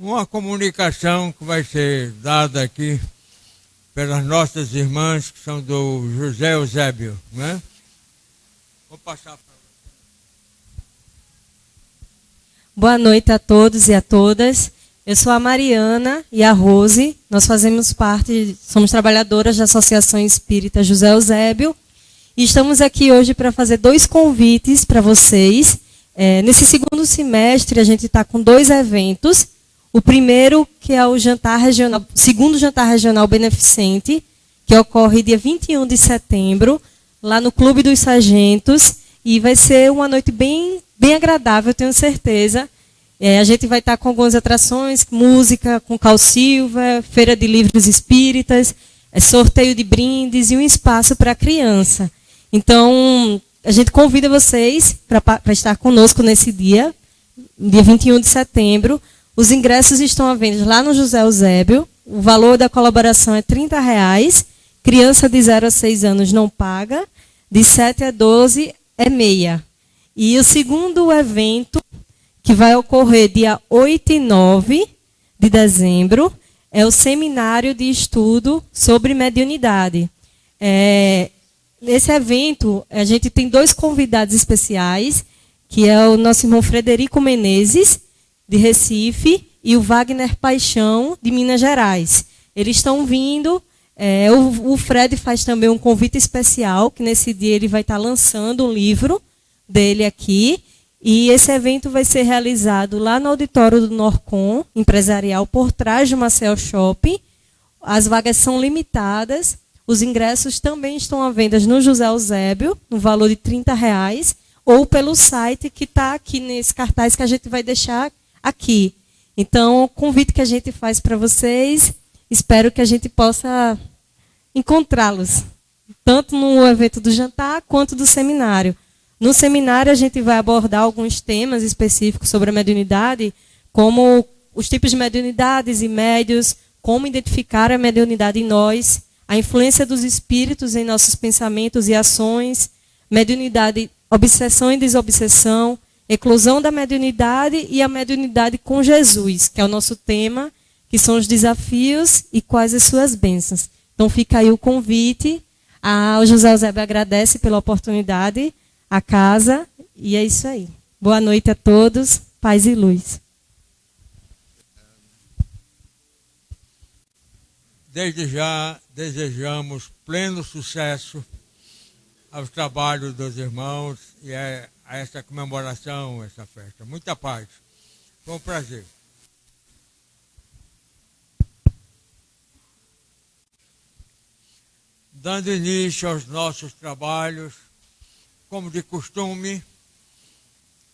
uma comunicação que vai ser dada aqui pelas nossas irmãs, que são do José Eusébio, né? Vou passar para você. Boa noite a todos e a todas. Eu sou a Mariana e a Rose. Nós fazemos parte, somos trabalhadoras da Associação Espírita José Eusébio. E estamos aqui hoje para fazer 2 convites para vocês. Nesse segundo semestre, a gente está com 2 eventos. O primeiro, que é o segundo jantar regional beneficente, que ocorre dia 21 de setembro, lá no Clube dos Sargentos. E vai ser uma noite bem agradável, tenho certeza. A gente vai estar com algumas atrações, música com Cal Silva, feira de livros espíritas, sorteio de brindes e um espaço para criança. Então, a gente convida vocês para estar conosco nesse dia 21 de setembro. Os ingressos estão à venda lá no José Eusébio. O valor da colaboração é R$30. Criança de 0 a 6 anos não paga. De 7 a 12 é meia. E o segundo evento, que vai ocorrer dia 8 e 9 de dezembro, é o seminário de estudo sobre mediunidade. Nesse evento, a gente tem 2 convidados especiais, que é o nosso irmão Frederico Menezes, de Recife, e o Wagner Paixão, de Minas Gerais. Eles estão vindo. O Fred faz também um convite especial, que nesse dia ele vai estar lançando um livro dele aqui. E esse evento vai ser realizado lá no auditório do Norcom, empresarial, por trás do Marcel Shopping. As vagas são limitadas. Os ingressos também estão à venda no José Eusébio, no valor de R$30, ou pelo site que está aqui nesse cartaz que a gente vai deixar aqui. Então, o convite que a gente faz para vocês, espero que a gente possa encontrá-los, tanto no evento do jantar quanto do seminário. No seminário, a gente vai abordar alguns temas específicos sobre a mediunidade, como os tipos de mediunidades e médios, como identificar a mediunidade em nós, a influência dos espíritos em nossos pensamentos e ações, mediunidade, obsessão e desobsessão, eclosão da mediunidade e a mediunidade com Jesus, que é o nosso tema, que são os desafios e quais as suas bênçãos. Então fica aí o convite. O José Eusébio agradece pela oportunidade, a casa, e é isso aí. Boa noite a todos, paz e luz. Desde já desejamos pleno sucesso aos trabalhos dos irmãos e a essa comemoração, essa festa. Muita paz. Foi um prazer. Dando início aos nossos trabalhos, como de costume,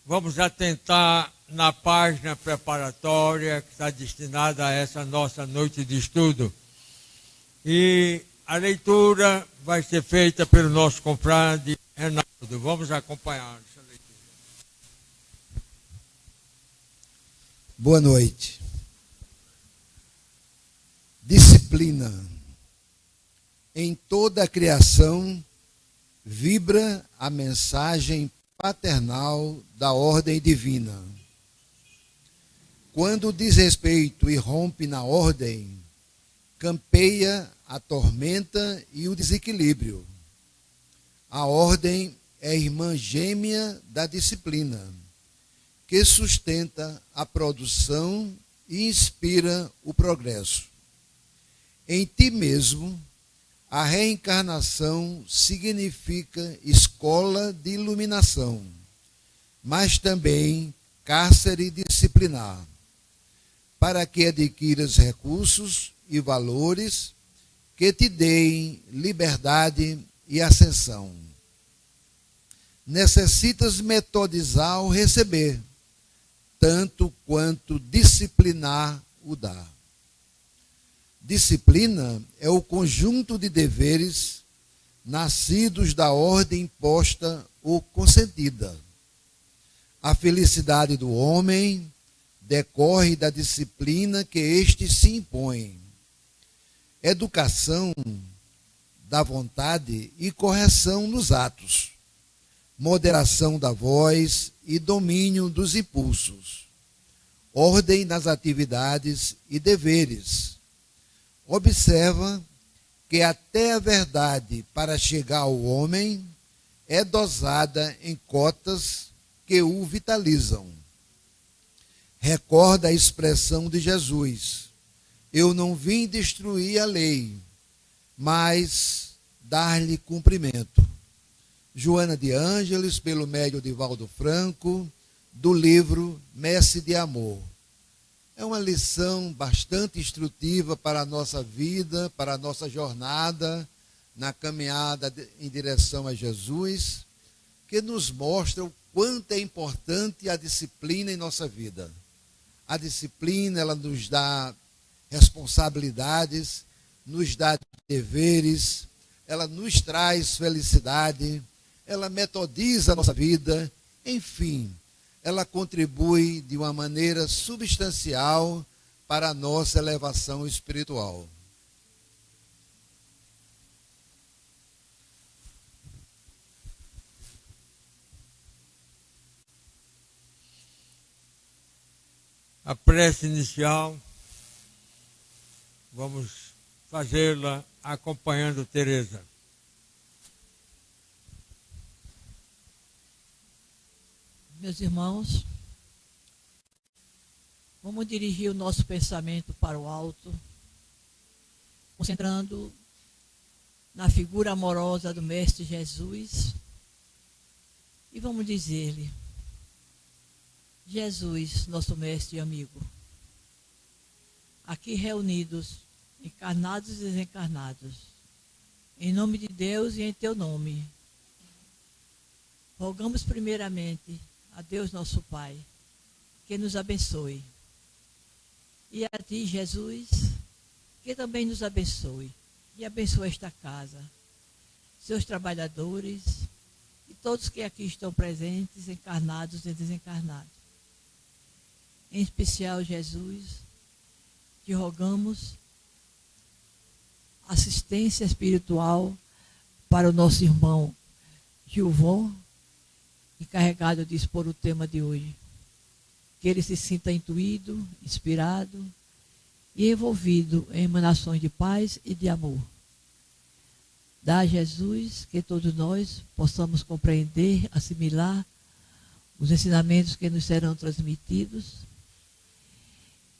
vamos atentar na página preparatória que está destinada a essa nossa noite de estudo. E a leitura vai ser feita pelo nosso confrade Renaldo. Vamos acompanhar essa leitura. Boa noite. Disciplina. Em toda a criação vibra a mensagem paternal da ordem divina. Quando o desrespeito irrompe na ordem, campeia a tormenta e o desequilíbrio. A ordem é irmã gêmea da disciplina, que sustenta a produção e inspira o progresso. Em ti mesmo, a reencarnação significa escola de iluminação, mas também cárcere disciplinar, para que adquiras recursos e valores que te deem liberdade e ascensão. Necessitas metodizar o receber, tanto quanto disciplinar o dar. Disciplina é o conjunto de deveres nascidos da ordem imposta ou consentida. A felicidade do homem decorre da disciplina que este se impõe. Educação da vontade e correção nos atos. Moderação da voz e domínio dos impulsos. ordem nas atividades e deveres. Observa que até a verdade para chegar ao homem é dosada em cotas que o vitalizam. Recorda a expressão de Jesus: eu não vim destruir a lei, mas dar-lhe cumprimento. Joana de Ângeles, pelo médio de Valdo Franco, do livro Messe de Amor. É uma lição bastante instrutiva para a nossa vida, para a nossa jornada na caminhada em direção a Jesus, que nos mostra o quanto é importante a disciplina em nossa vida. A disciplina, ela nos dá responsabilidades, nos dá deveres, ela nos traz felicidade, ela metodiza a nossa vida, enfim, ela contribui de uma maneira substancial para a nossa elevação espiritual. A prece inicial, vamos fazê-la acompanhando Teresa. Meus irmãos, vamos dirigir o nosso pensamento para o alto, concentrando na figura amorosa do Mestre Jesus, e vamos dizer-lhe: Jesus, nosso Mestre e amigo, aqui reunidos, encarnados e desencarnados, em nome de Deus e em teu nome, rogamos primeiramente a Deus nosso Pai, que nos abençoe. E a ti, Jesus, que também nos abençoe. E abençoe esta casa, seus trabalhadores e todos que aqui estão presentes, encarnados e desencarnados. Em especial, Jesus, te rogamos assistência espiritual para o nosso irmão Gilvon, encarregado de expor o tema de hoje. Que ele se sinta intuído, inspirado e envolvido em emanações de paz e de amor. Dá a Jesus que todos nós possamos compreender, assimilar os ensinamentos que nos serão transmitidos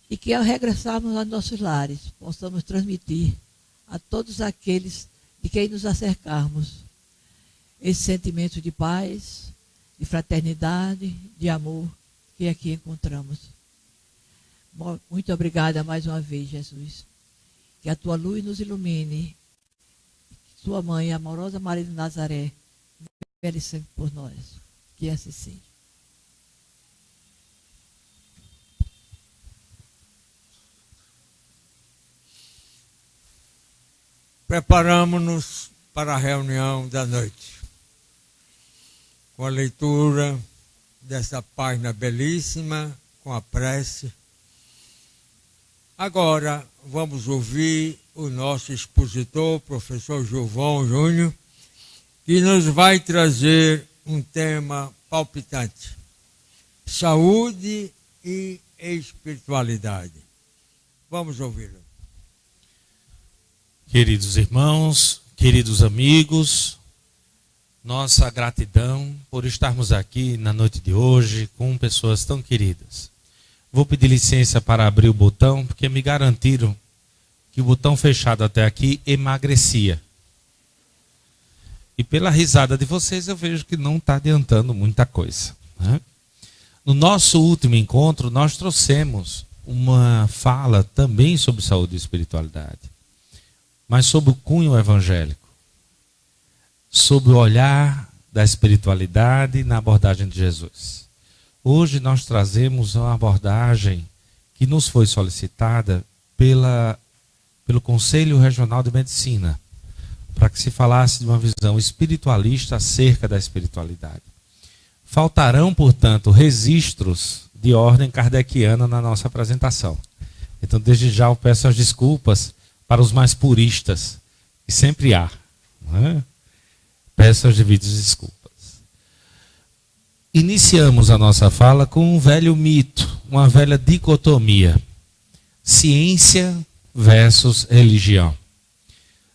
e que ao regressarmos aos nossos lares possamos transmitir a todos aqueles de quem nos acercarmos esse sentimento de paz, de fraternidade, de amor que aqui encontramos. Muito obrigada mais uma vez, Jesus. Que a tua luz nos ilumine. Que tua mãe, a amorosa Maria de Nazaré, vele sempre por nós. Que assim seja. Preparamos-nos para a reunião da noite, com a leitura dessa página belíssima, com a prece. Agora vamos ouvir o nosso expositor, professor Gilvon Júnior, que nos vai trazer um tema palpitante: saúde e espiritualidade. Vamos ouvi-lo. Queridos irmãos, queridos amigos, nossa gratidão por estarmos aqui na noite de hoje com pessoas tão queridas. Vou pedir licença para abrir o botão, porque me garantiram que o botão fechado até aqui emagrecia. E pela risada de vocês eu vejo que não está adiantando muita coisa, né? No nosso último encontro nós trouxemos uma fala também sobre saúde e espiritualidade, mas sob o cunho evangélico, sob o olhar da espiritualidade na abordagem de Jesus. Hoje nós trazemos uma abordagem que nos foi solicitada pelo Conselho Regional de Medicina, para que se falasse de uma visão espiritualista acerca da espiritualidade. Faltarão, portanto, registros de ordem kardeciana na nossa apresentação. Então, desde já eu peço as desculpas para os mais puristas, que sempre há, não é? Peço as devidas desculpas. Iniciamos a nossa fala com um velho mito, uma velha dicotomia: ciência versus religião.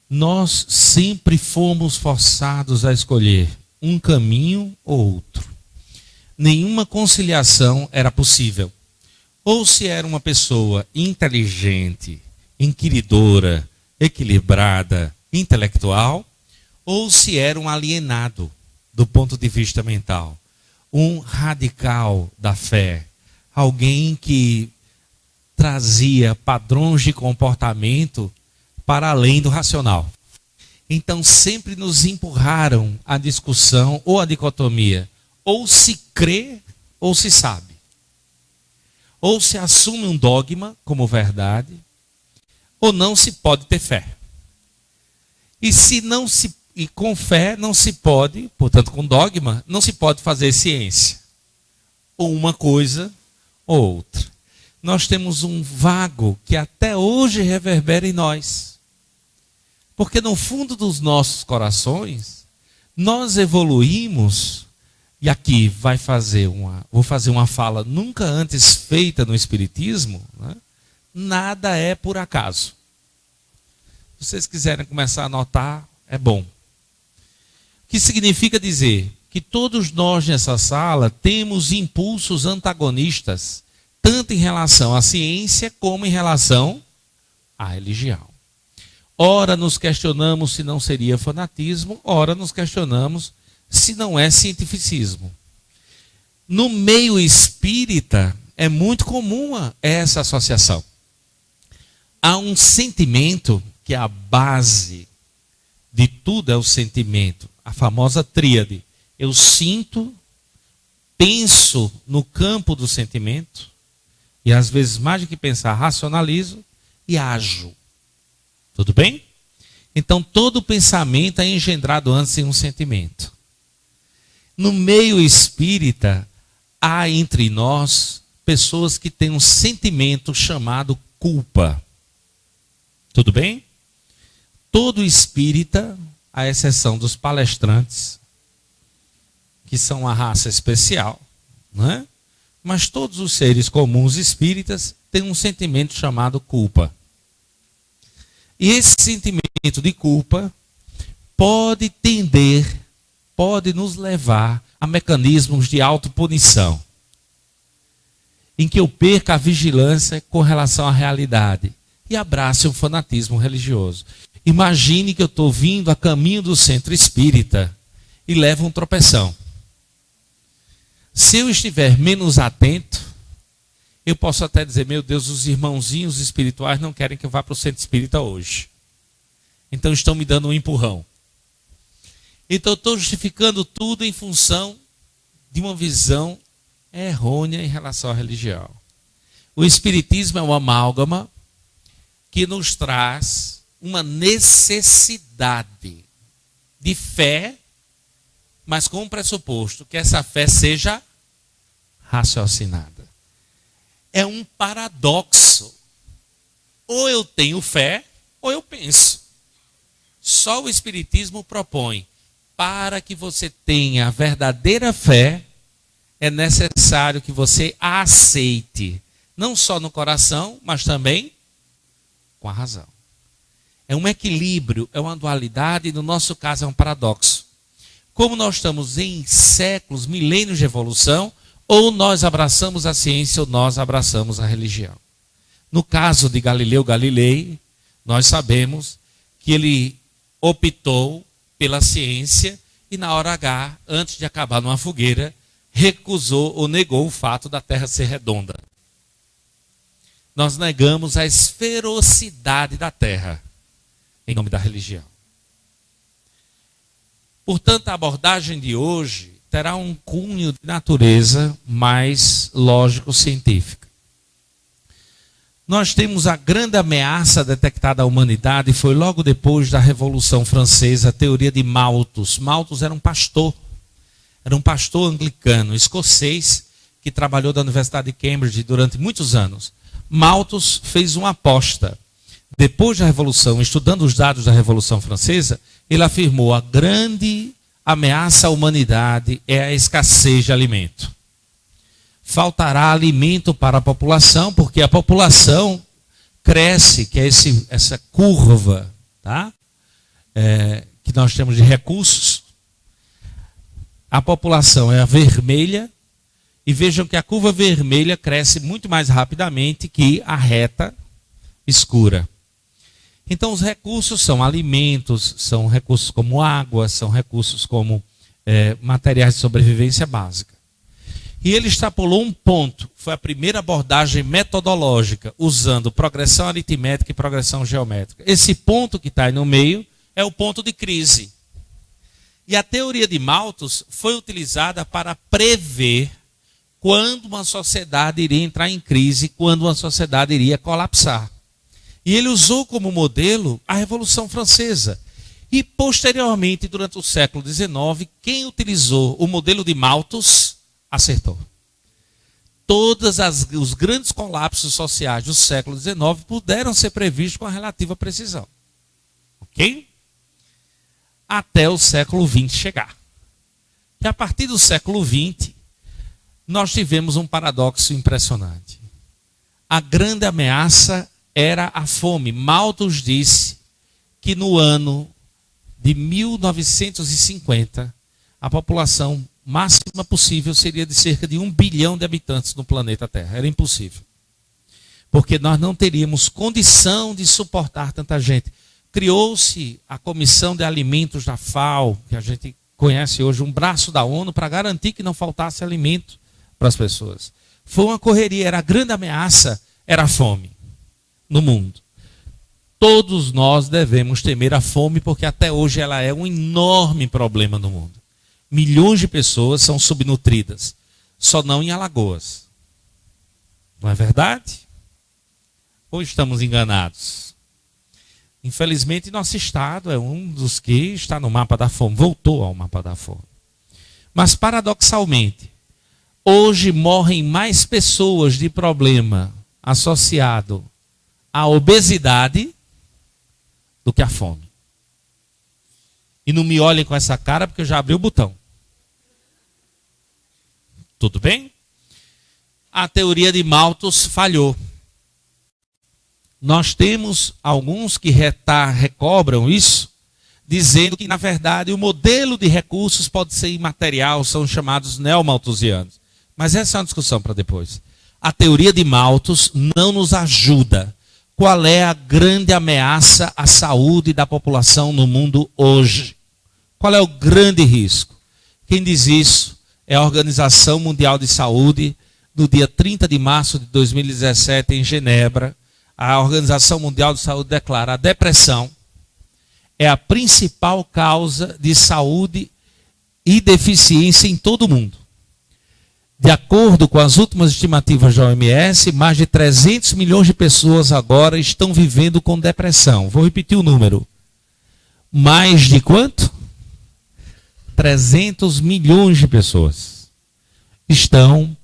Nós sempre fomos forçados a escolher um caminho ou outro. Nenhuma conciliação era possível. Ou se era uma pessoa inteligente, inquiridora, equilibrada, intelectual, ou se era um alienado do ponto de vista mental, um radical da fé, alguém que trazia padrões de comportamento para além do racional. Então sempre nos empurraram a discussão ou a dicotomia: ou se crê ou se sabe. Ou se assume um dogma como verdade, ou não se pode ter fé. E com fé não se pode, portanto com dogma, não se pode fazer ciência. Ou uma coisa ou outra. Nós temos um vago que até hoje reverbera em nós. Porque no fundo dos nossos corações, nós evoluímos, e aqui vou fazer uma fala nunca antes feita no Espiritismo, né? Nada é por acaso. Se vocês quiserem começar a anotar, é bom. O que significa dizer que todos nós nessa sala temos impulsos antagonistas, tanto em relação à ciência como em relação à religião. Ora nos questionamos se não seria fanatismo, ora nos questionamos se não é cientificismo. No meio espírita é muito comum essa associação. Há um sentimento que é a base de tudo, é o sentimento, a famosa tríade. Eu sinto, penso no campo do sentimento, e às vezes mais do que pensar, racionalizo e ajo. Tudo bem? Então todo pensamento é engendrado antes em um sentimento. No meio espírita, há entre nós pessoas que têm um sentimento chamado culpa. Tudo bem? Todo espírita, à exceção dos palestrantes, que são uma raça especial, não é? Mas todos os seres comuns espíritas têm um sentimento chamado culpa. E esse sentimento de culpa pode nos levar a mecanismos de autopunição, em que eu perca a vigilância com relação à realidade e abrace o fanatismo religioso. Imagine que eu estou vindo a caminho do centro espírita e levo um tropeção. Se eu estiver menos atento, eu posso até dizer: meu Deus, os irmãozinhos espirituais não querem que eu vá para o centro espírita hoje. Então estão me dando um empurrão. Então eu estou justificando tudo em função de uma visão errônea em relação à religião. O espiritismo é uma amálgama que nos traz uma necessidade de fé, mas com o pressuposto que essa fé seja raciocinada. É um paradoxo. Ou eu tenho fé, ou eu penso. Só o Espiritismo propõe: para que você tenha a verdadeira fé, é necessário que você a aceite, não só no coração, mas também com a razão. É um equilíbrio, é uma dualidade, e no nosso caso é um paradoxo. Como nós estamos em séculos, milênios de evolução, ou nós abraçamos a ciência ou nós abraçamos a religião. No caso de Galileu Galilei, nós sabemos que ele optou pela ciência e na hora H, antes de acabar numa fogueira, recusou ou negou o fato da Terra ser redonda. Nós negamos a esferocidade da Terra em nome da religião. Portanto, a abordagem de hoje terá um cunho de natureza mais lógico-científica. Nós temos a grande ameaça detectada à humanidade, foi logo depois da Revolução Francesa, a teoria de Malthus. Malthus era um pastor anglicano, escocês, que trabalhou da Universidade de Cambridge durante muitos anos. Malthus fez uma aposta. Depois da Revolução, estudando os dados da Revolução Francesa, ele afirmou: a grande ameaça à humanidade é a escassez de alimento. faltará alimento para a população, porque a população cresce, que é essa curva, tá? Que nós temos de recursos. A população é a vermelha, e vejam que a curva vermelha cresce muito mais rapidamente que a reta escura. Então os recursos são alimentos, são recursos como água, são recursos como materiais de sobrevivência básica. E ele extrapolou um ponto, foi a primeira abordagem metodológica, usando progressão aritmética e progressão geométrica. Esse ponto que está aí no meio é o ponto de crise. E a teoria de Malthus foi utilizada para prever quando uma sociedade iria entrar em crise, quando uma sociedade iria colapsar. E ele usou como modelo a Revolução Francesa. E posteriormente, durante o século XIX, quem utilizou o modelo de Malthus acertou. Todos os grandes colapsos sociais do século XIX puderam ser previstos com a relativa precisão. Ok? Até o século XX chegar. E a partir do século XX, nós tivemos um paradoxo impressionante. A grande ameaça era a fome. Malthus disse que no ano de 1950, a população máxima possível seria de cerca de 1 bilhão de habitantes no planeta Terra. Era impossível. Porque nós não teríamos condição de suportar tanta gente. Criou-se a Comissão de Alimentos da FAO, que a gente conhece hoje, um braço da ONU, para garantir que não faltasse alimento para as pessoas. Foi uma correria, a grande ameaça era a fome no mundo. Todos nós devemos temer a fome, porque até hoje ela é um enorme problema no mundo. Milhões de pessoas são subnutridas, só não em Alagoas. Não é verdade? Ou estamos enganados? Infelizmente, nosso estado é um dos que está no mapa da fome, voltou ao mapa da fome. Mas, paradoxalmente, hoje morrem mais pessoas de problema associado à obesidade do que à fome. E não me olhem com essa cara porque eu já abri o botão. Tudo bem? A teoria de Malthus falhou. Nós temos alguns que recobram isso, dizendo que, na verdade, o modelo de recursos pode ser imaterial, são chamados neomalthusianos. Mas essa é uma discussão para depois. A teoria de Malthus não nos ajuda. Qual é a grande ameaça à saúde da população no mundo hoje? Qual é o grande risco? Quem diz isso é a Organização Mundial de Saúde, no dia 30 de março de 2017, em Genebra. A Organização Mundial de Saúde declara: a depressão é a principal causa de saúde e deficiência em todo o mundo. De acordo com as últimas estimativas da OMS, mais de 300 milhões de pessoas agora estão vivendo com depressão. Vou repetir o número. Mais de quanto? 300 milhões de pessoas estão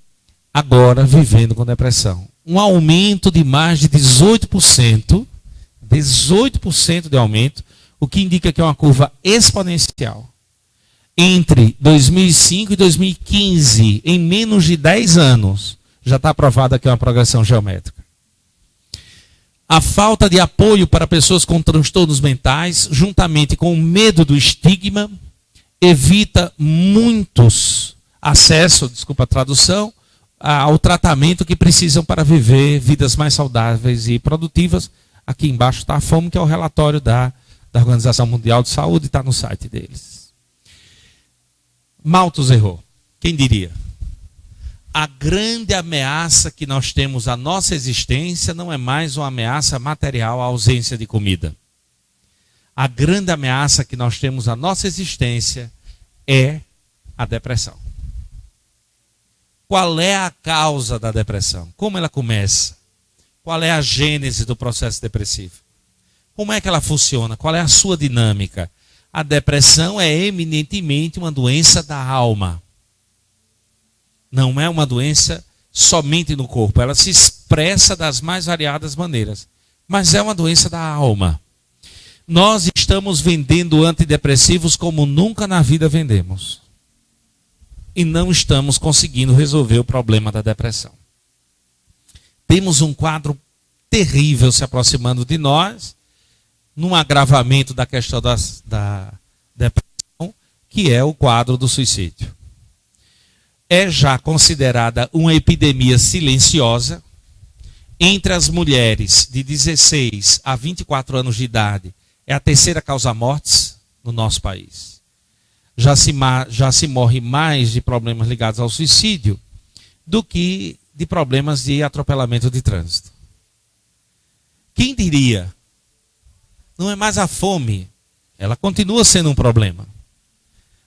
agora vivendo com depressão. Um aumento de mais de 18%, 18% de aumento, o que indica que é uma curva exponencial. Entre 2005 e 2015, em menos de 10 anos, já está aprovada aqui uma progressão geométrica. A falta de apoio para pessoas com transtornos mentais, juntamente com o medo do estigma, evita muitos acesso, desculpa a tradução, ao tratamento que precisam para viver vidas mais saudáveis e produtivas. Aqui embaixo está a fome, que é o relatório da Organização Mundial de Saúde, está no site deles. Malthus errou. Quem diria? A grande ameaça que nós temos à nossa existência não é mais uma ameaça material, a ausência de comida. A grande ameaça que nós temos à nossa existência é a depressão. Qual é a causa da depressão? Como ela começa? Qual é a gênese do processo depressivo? Como é que ela funciona? Qual é a sua dinâmica? A depressão é eminentemente uma doença da alma. Não é uma doença somente no corpo. Ela se expressa das mais variadas maneiras. Mas é uma doença da alma. Nós estamos vendendo antidepressivos como nunca na vida vendemos. e não estamos conseguindo resolver o problema da depressão. Temos um quadro terrível se aproximando de nós, num agravamento da questão da depressão, que é o quadro do suicídio. É já considerada uma epidemia silenciosa. Entre as mulheres de 16 a 24 anos de idade, é a terceira causa mortes no nosso país. Já se morre mais de problemas ligados ao suicídio do que de problemas de atropelamento de trânsito. Quem diria? Não é mais a fome, ela continua sendo um problema.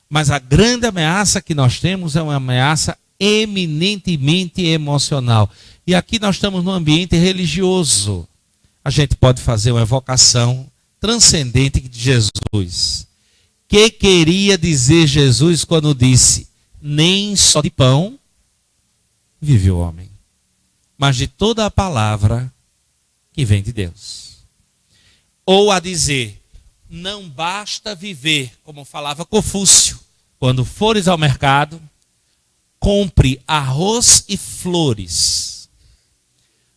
Mas a grande ameaça que nós temos é uma ameaça eminentemente emocional. E aqui nós estamos num ambiente religioso. A gente pode fazer uma evocação transcendente de Jesus. Que queria dizer Jesus quando disse: nem só de pão vive o homem, mas de toda a palavra que vem de Deus. Ou a dizer: não basta viver, como falava Confúcio, quando fores ao mercado, compre arroz e flores.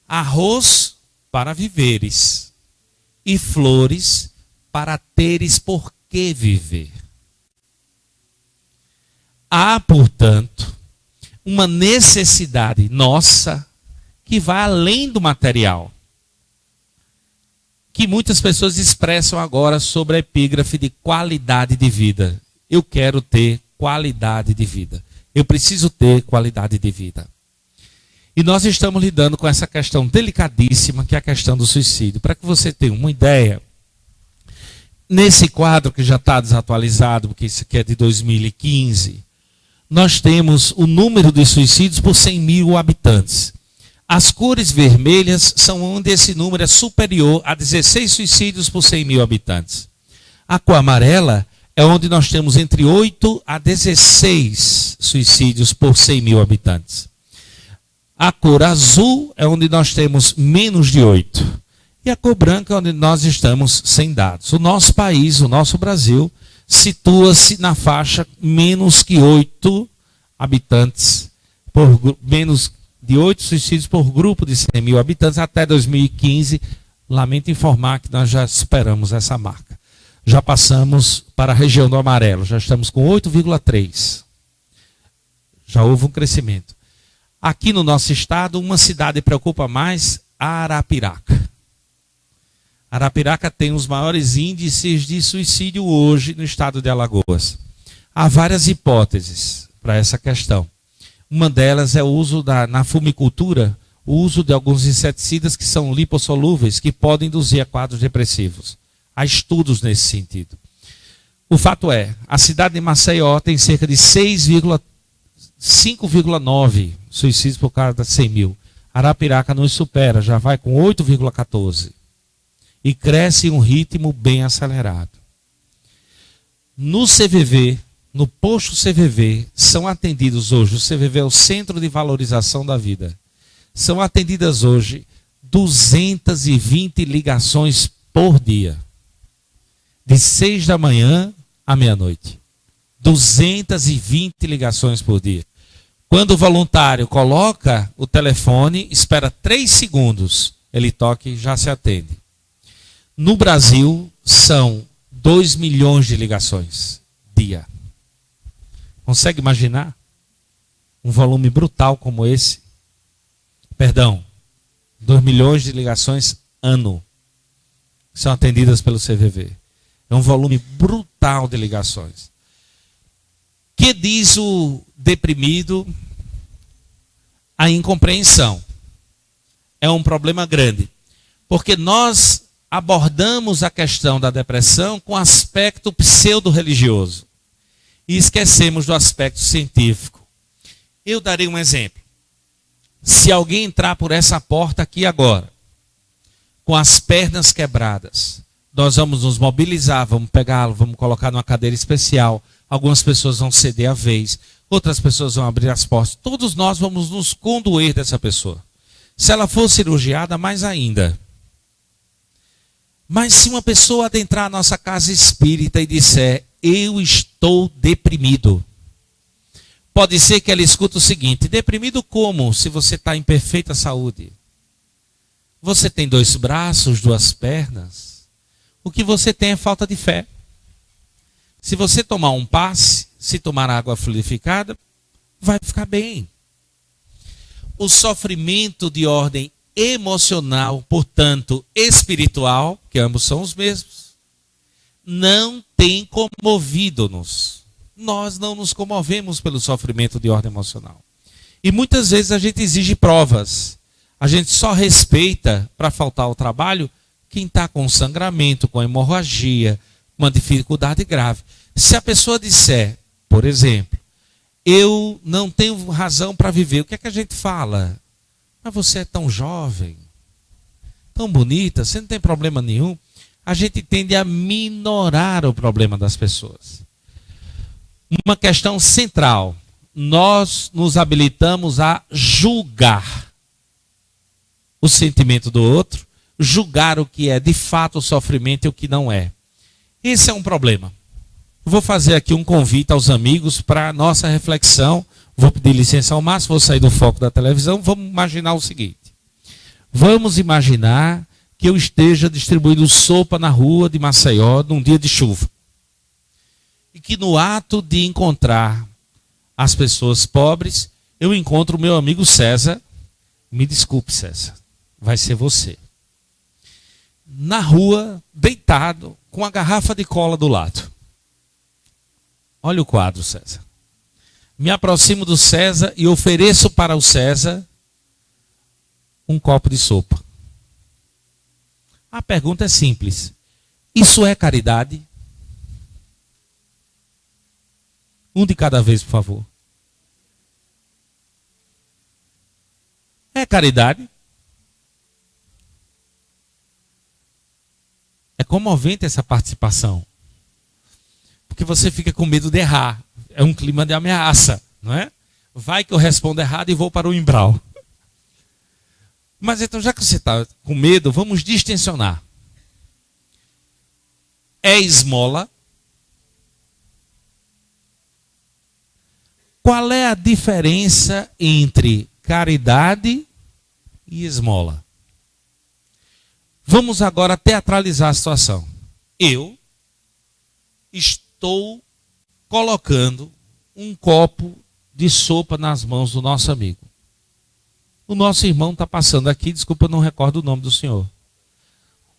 Arroz para viveres e flores para teres por que viver. Há, portanto, uma necessidade nossa que vai além do material, que muitas pessoas expressam agora sobre a epígrafe de qualidade de vida. Eu quero ter qualidade de vida. Eu preciso ter qualidade de vida. E nós estamos lidando com essa questão delicadíssima, que é a questão do suicídio. Para que você tenha uma ideia, nesse quadro que já está desatualizado, porque isso aqui é de 2015, nós temos o número de suicídios por 100 mil habitantes. As cores vermelhas são onde esse número é superior a 16 suicídios por 100 mil habitantes. A cor amarela é onde nós temos entre 8 a 16 suicídios por 100 mil habitantes. A cor azul é onde nós temos menos de 8. E a cor branca é onde nós estamos sem dados. O nosso país, o nosso Brasil, situa-se na faixa menos que 8 habitantes, menos de 8 suicídios por grupo de 100 mil habitantes até 2015. Lamento informar que nós já superamos essa marca. Já passamos para a região do amarelo, já estamos com 8,3. Já houve um crescimento. Aqui no nosso estado, uma cidade preocupa mais, Arapiraca. Arapiraca tem os maiores índices de suicídio hoje no estado de Alagoas. Há várias hipóteses para essa questão. Uma delas é o uso na fumicultura, o uso de alguns inseticidas que são lipossolúveis, que podem induzir a quadros depressivos. Há estudos nesse sentido. O fato é, a cidade de Maceió tem cerca de 5,9 suicídios por cada 100 mil. Arapiraca nos supera, já vai com 8,14. E cresce em um ritmo bem acelerado. No CVV, no posto CVV, são atendidos hoje, o CVV é o Centro de Valorização da Vida, são atendidas hoje 220 ligações por dia. De 6 da manhã à meia-noite. 220 ligações por dia. Quando o voluntário coloca o telefone, espera 3 segundos, ele toca e já se atende. No Brasil, são 2 milhões de ligações dia. Consegue imaginar um volume brutal como esse? Perdão, 2 milhões de ligações ano que são atendidas pelo CVV. É um volume brutal de ligações. Que diz o deprimido? A incompreensão. É um problema grande. Porque nós abordamos a questão da depressão com aspecto pseudo-religioso. E esquecemos do aspecto científico. Eu darei um exemplo. Se alguém entrar por essa porta aqui agora, com as pernas quebradas, nós vamos nos mobilizar, vamos pegá-lo, vamos colocar numa cadeira especial. Algumas pessoas vão ceder a vez, outras pessoas vão abrir as portas. Todos nós vamos nos condoer dessa pessoa. Se ela for cirurgiada, mais ainda. Mas se uma pessoa adentrar a nossa casa espírita e disser: eu estou deprimido, Pode ser que ela escute o seguinte: deprimido como? Se você está em perfeita saúde. Você tem 2 braços, 2 pernas. O que você tem é falta de fé. Se você tomar um passe, se tomar água fluidificada, vai ficar bem. O sofrimento de ordem emocional, portanto espiritual, que ambos são os mesmos, não tem comovido-nos. Nós não nos comovemos pelo sofrimento de ordem emocional. E muitas vezes a gente exige provas. A gente só respeita, para faltar ao trabalho, quem está com sangramento, com hemorragia, uma dificuldade grave. Se a pessoa disser, por exemplo, eu não tenho razão para viver, o que é que a gente fala? Mas você é tão jovem, tão bonita, você não tem problema nenhum. A gente tende a minorar o problema das pessoas. Uma questão central: nós nos habilitamos a julgar o sentimento do outro, julgar o que é de fato o sofrimento e o que não é. Esse é um problema. Vou fazer aqui um convite aos amigos para a nossa reflexão. Vou pedir licença ao Márcio, vou sair do foco da televisão. Vamos imaginar o seguinte. Vamos imaginar que eu esteja distribuindo sopa na rua de Maceió num dia de chuva. E que no ato de encontrar as pessoas pobres, eu encontro o meu amigo César. Me desculpe, César, vai ser você. Na rua, deitado, com a garrafa de cola do lado. Olha o quadro, César. Me aproximo do César e ofereço para o César um copo de sopa. A pergunta é simples. Isso é caridade? Um de cada vez, por favor. É caridade? É comovente essa participação. Porque você fica com medo de errar. É um clima de ameaça, não é? Vai que eu respondo errado e vou para o umbral. Mas então, já que você está com medo, vamos distensionar. É esmola? Qual é a diferença entre caridade e esmola? Vamos agora teatralizar a situação. Eu estou colocando um copo de sopa nas mãos do nosso amigo. O nosso irmão está passando aqui, desculpa, eu não recordo o nome do senhor.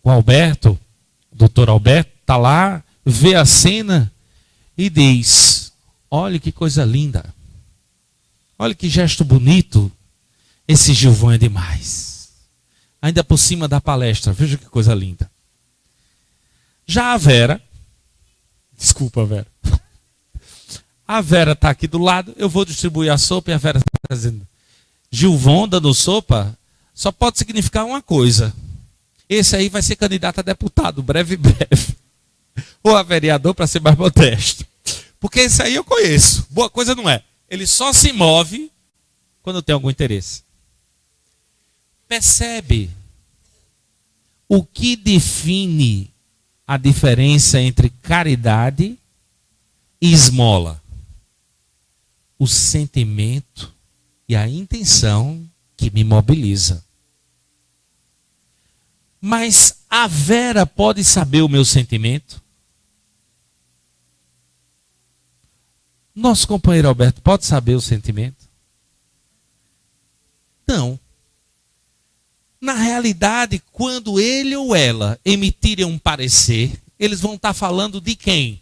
O Alberto, o doutor Alberto, está lá, vê a cena e diz: olha que coisa linda, olha que gesto bonito, esse Gilvão é demais. Ainda por cima da palestra, veja que coisa linda. Já a Vera, desculpa, Vera. A Vera está aqui do lado, eu vou distribuir a sopa e a Vera está dizendo: Gilvão dando sopa só pode significar uma coisa. Esse aí vai ser candidato a deputado, breve. Ou a vereador, para ser mais modesto. Porque esse aí eu conheço. Boa coisa não é. Ele só se move quando tem algum interesse. Percebe o que define a diferença entre caridade e esmola? O sentimento e a intenção que me mobiliza. Mas a Vera pode saber o meu sentimento? Nosso companheiro Alberto pode saber o sentimento? Não. Na realidade, quando ele ou ela emitirem um parecer, eles vão estar falando de quem?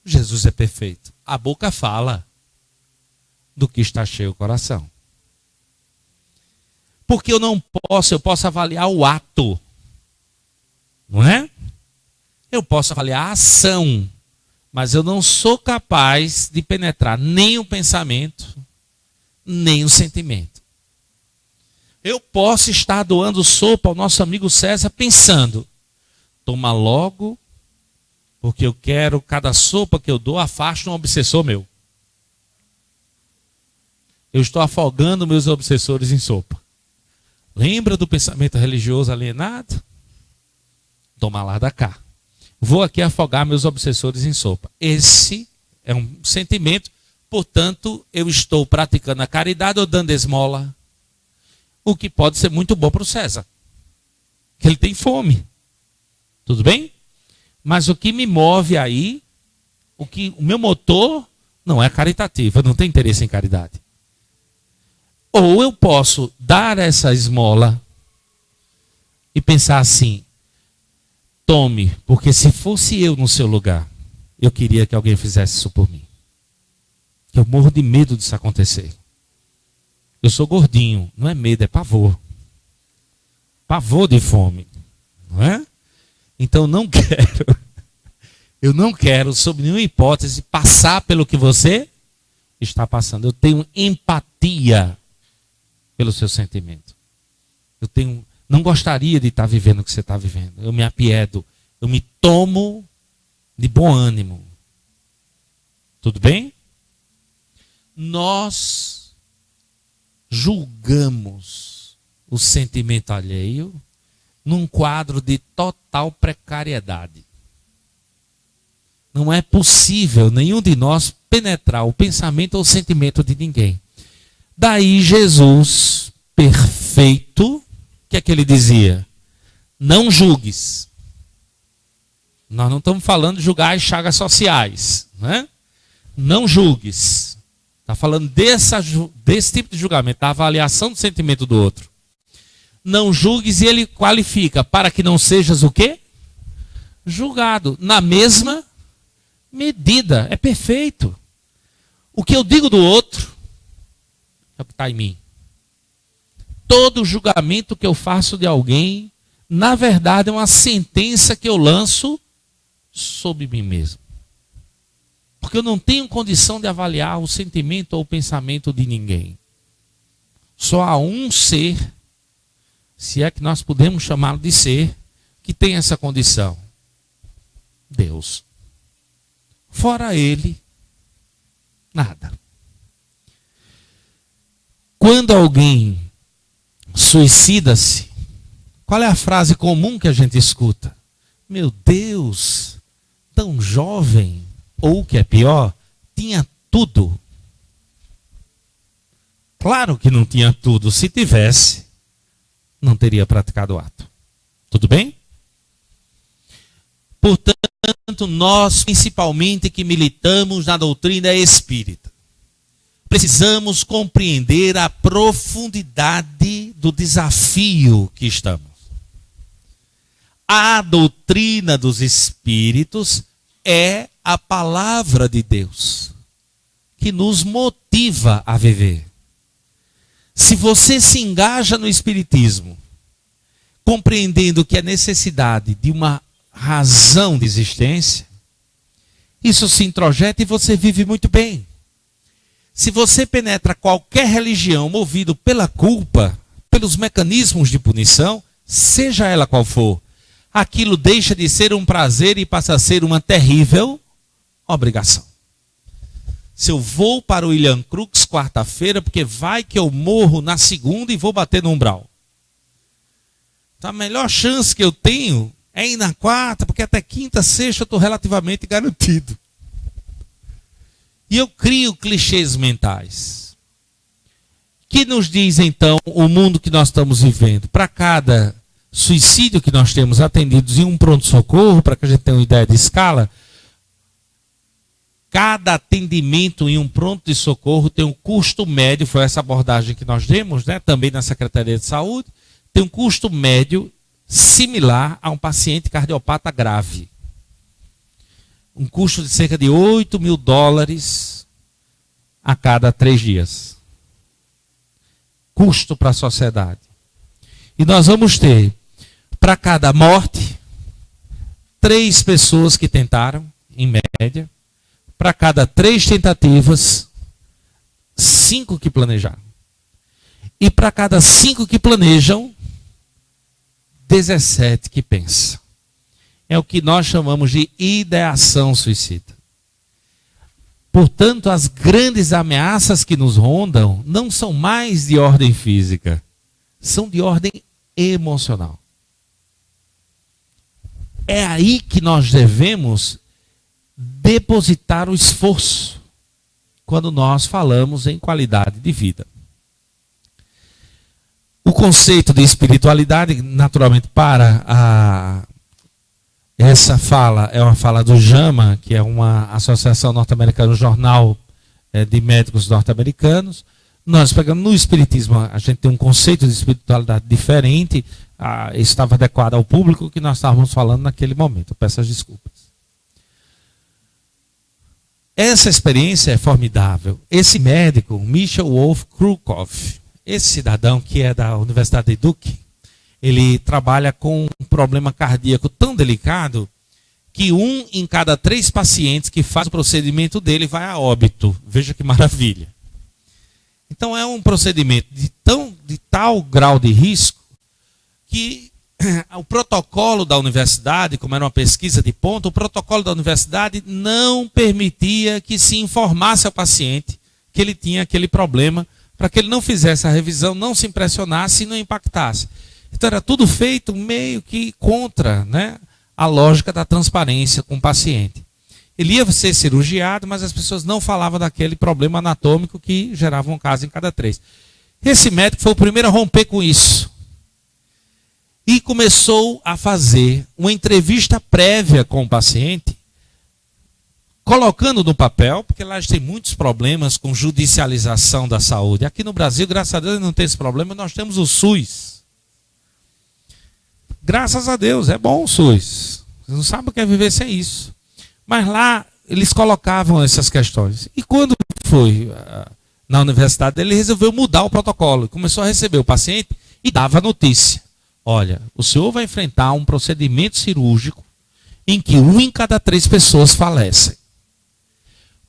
Jesus é perfeito. A boca fala do que está cheio o coração. Porque eu posso avaliar o ato. Não é? Eu posso avaliar a ação. Mas eu não sou capaz de penetrar nem o pensamento, nem o sentimento. Eu posso estar doando sopa ao nosso amigo César pensando: toma logo, porque eu quero cada sopa que eu dou afasta um obsessor meu. Eu estou afogando meus obsessores em sopa. Lembra do pensamento religioso alienado? Toma lá da cá. Vou aqui afogar meus obsessores em sopa. Esse é um sentimento, portanto, eu estou praticando a caridade ou dando esmola. O que pode ser muito bom para o César, que ele tem fome. Tudo bem? Mas o que me move aí, o meu motor não é caritativo, eu não tenho interesse em caridade. Ou eu posso dar essa esmola e pensar assim: tome, porque se fosse eu no seu lugar, eu queria que alguém fizesse isso por mim. Eu morro de medo disso acontecer. Eu sou gordinho, não é medo, é pavor. Pavor de fome, não é? Então eu não quero, sob nenhuma hipótese, passar pelo que você está passando. Eu tenho empatia pelo seu sentimento. Não gostaria de estar vivendo o que você está vivendo. Eu me apiedo, eu me tomo de bom ânimo. Tudo bem? Nós julgamos o sentimento alheio num quadro de total precariedade. Não é possível nenhum de nós penetrar o pensamento ou o sentimento de ninguém. Daí Jesus, perfeito, o que é que ele dizia? Não julgues. Nós não estamos falando de julgar as chagas sociais, né? Não julgues. Está falando desse tipo de julgamento, da avaliação do sentimento do outro. Não julgues, e ele qualifica, para que não sejas o quê? Julgado. Na mesma medida. É perfeito. O que eu digo do outro é o que está em mim. Todo julgamento que eu faço de alguém, na verdade, é uma sentença que eu lanço sobre mim mesmo. Porque eu não tenho condição de avaliar o sentimento ou o pensamento de ninguém. Só há um ser, se é que nós podemos chamá-lo de ser, que tem essa condição. Deus. Fora ele, nada. Quando alguém suicida-se, qual é a frase comum que a gente escuta? Meu Deus, tão jovem, ou o que é pior, tinha tudo. Claro que não tinha tudo. Se tivesse, não teria praticado o ato. Tudo bem? Portanto, nós, principalmente que militamos na doutrina espírita, precisamos compreender a profundidade do desafio que estamos. A doutrina dos espíritos é a palavra de Deus que nos motiva a viver. Se você se engaja no espiritismo, compreendendo que é necessidade de uma razão de existência, isso se introjeta e você vive muito bem. Se você penetra qualquer religião movido pela culpa, pelos mecanismos de punição, seja ela qual for, aquilo deixa de ser um prazer e passa a ser uma terrível obrigação. Se eu vou para o William Crookes quarta-feira, porque vai que eu morro na segunda e vou bater no umbral. Então a melhor chance que eu tenho é ir na quarta, porque até quinta, sexta eu estou relativamente garantido. E eu crio clichês mentais. Que nos diz então o mundo que nós estamos vivendo? Para cada suicídio que nós temos atendidos em um pronto-socorro, para que a gente tenha uma ideia de escala, cada atendimento em um pronto de socorro tem um custo médio, foi essa abordagem que nós demos, né, também na Secretaria de Saúde, tem um custo médio similar a um paciente cardiopata grave. Um custo de cerca de $8.000 a cada 3 dias. Custo para a sociedade. E nós vamos ter, para cada morte, 3 pessoas que tentaram, em média. Para cada 3 tentativas, 5 que planejaram. E para cada 5 que planejam, 17 que pensam. É o que nós chamamos de ideação suicida. Portanto, as grandes ameaças que nos rondam não são mais de ordem física, são de ordem emocional. É aí que nós devemos depositar o esforço quando nós falamos em qualidade de vida. O conceito de espiritualidade, naturalmente, essa fala é uma fala do JAMA, que é uma associação norte-americana, um jornal de médicos norte-americanos. Nós pegamos no Espiritismo, a gente tem um conceito de espiritualidade diferente, estava adequado ao público que nós estávamos falando naquele momento. Eu peço as desculpas. Essa experiência é formidável. Esse médico, Michel Wolf Krukov, esse cidadão que é da Universidade de Duke, ele trabalha com um problema cardíaco tão delicado que 1 em cada 3 pacientes que faz o procedimento dele vai a óbito. Veja que maravilha. Então é um procedimento de tal grau de risco que o protocolo da universidade, como era uma pesquisa de ponta, o protocolo da universidade não permitia que se informasse ao paciente que ele tinha aquele problema, para que ele não fizesse a revisão, não se impressionasse e não impactasse. Então era tudo feito meio que contra, né, a lógica da transparência com o paciente. Ele ia ser cirurgiado, mas as pessoas não falavam daquele problema anatômico que gerava um caso em cada 3. Esse médico foi o primeiro a romper com isso. E começou a fazer uma entrevista prévia com o paciente, colocando no papel, porque lá a gente tem muitos problemas com judicialização da saúde. Aqui no Brasil, graças a Deus, não tem esse problema, nós temos o SUS. Graças a Deus, é bom o SUS. Vocês não sabem o que é viver sem isso. Mas lá, eles colocavam essas questões. E quando foi na universidade, ele resolveu mudar o protocolo. Começou a receber o paciente e dava a notícia. Olha, o senhor vai enfrentar um procedimento cirúrgico em que 1 em cada 3 pessoas falecem.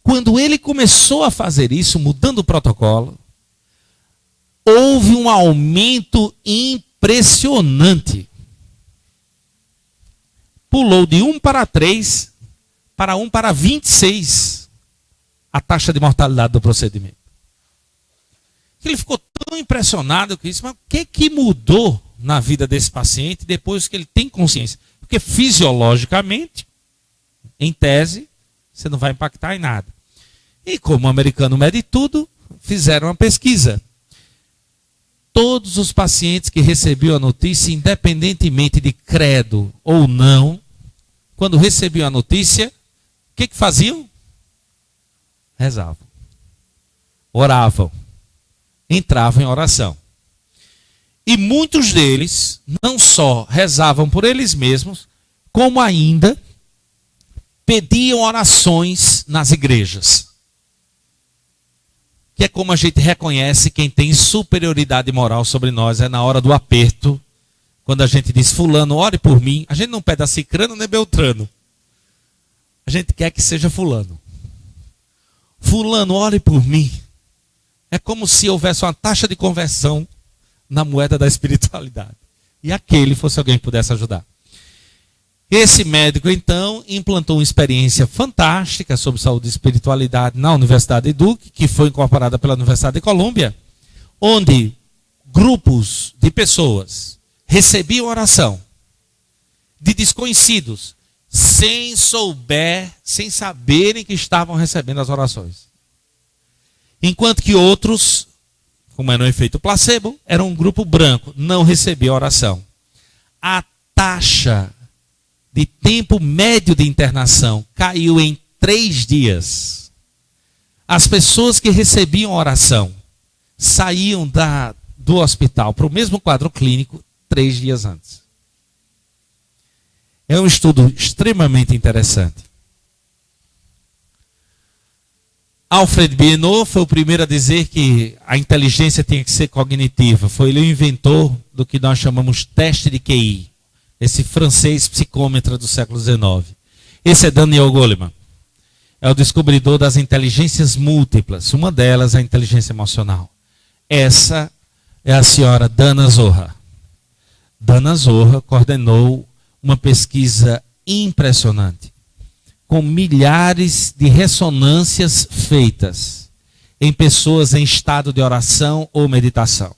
Quando ele começou a fazer isso, mudando o protocolo, houve um aumento impressionante. Pulou de 1 para 3 para 1 para 26 a taxa de mortalidade do procedimento. Ele ficou tão impressionado com isso, mas o que mudou na vida desse paciente depois que ele tem consciência? Porque fisiologicamente, em tese, você não vai impactar em nada. E como o americano mede tudo, fizeram uma pesquisa. Todos os pacientes que recebiam a notícia, independentemente de credo ou não, quando recebiam a notícia, o que faziam? Rezavam. Oravam. Entravam em oração. E muitos deles não só rezavam por eles mesmos, como ainda pediam orações nas igrejas. Que é como a gente reconhece quem tem superioridade moral sobre nós, é na hora do aperto, quando a gente diz, fulano, ore por mim, a gente não pede a cicrano nem beltrano. A gente quer que seja fulano. Fulano, ore por mim. É como se houvesse uma taxa de conversão na moeda da espiritualidade. E aquele fosse alguém que pudesse ajudar. Esse médico, então, implantou uma experiência fantástica sobre saúde e espiritualidade na Universidade de Duke, que foi incorporada pela Universidade de Colômbia, onde grupos de pessoas recebiam oração de desconhecidos, sem saberem que estavam recebendo as orações. Enquanto que outros, como era um efeito placebo, era um grupo branco, não recebia oração. A taxa de tempo médio de internação caiu em 3 dias. As pessoas que recebiam oração saíam do hospital para o mesmo quadro clínico 3 dias antes. É um estudo extremamente interessante. Alfred Bineau foi o primeiro a dizer que a inteligência tinha que ser cognitiva. Foi ele o inventor do que nós chamamos teste de QI. Esse francês psicômetra do século XIX. Esse é Daniel Goleman. É o descobridor das inteligências múltiplas. Uma delas é a inteligência emocional. Essa é a senhora Dana Zohar. Dana Zohar coordenou uma pesquisa impressionante, com milhares de ressonâncias feitas em pessoas em estado de oração ou meditação.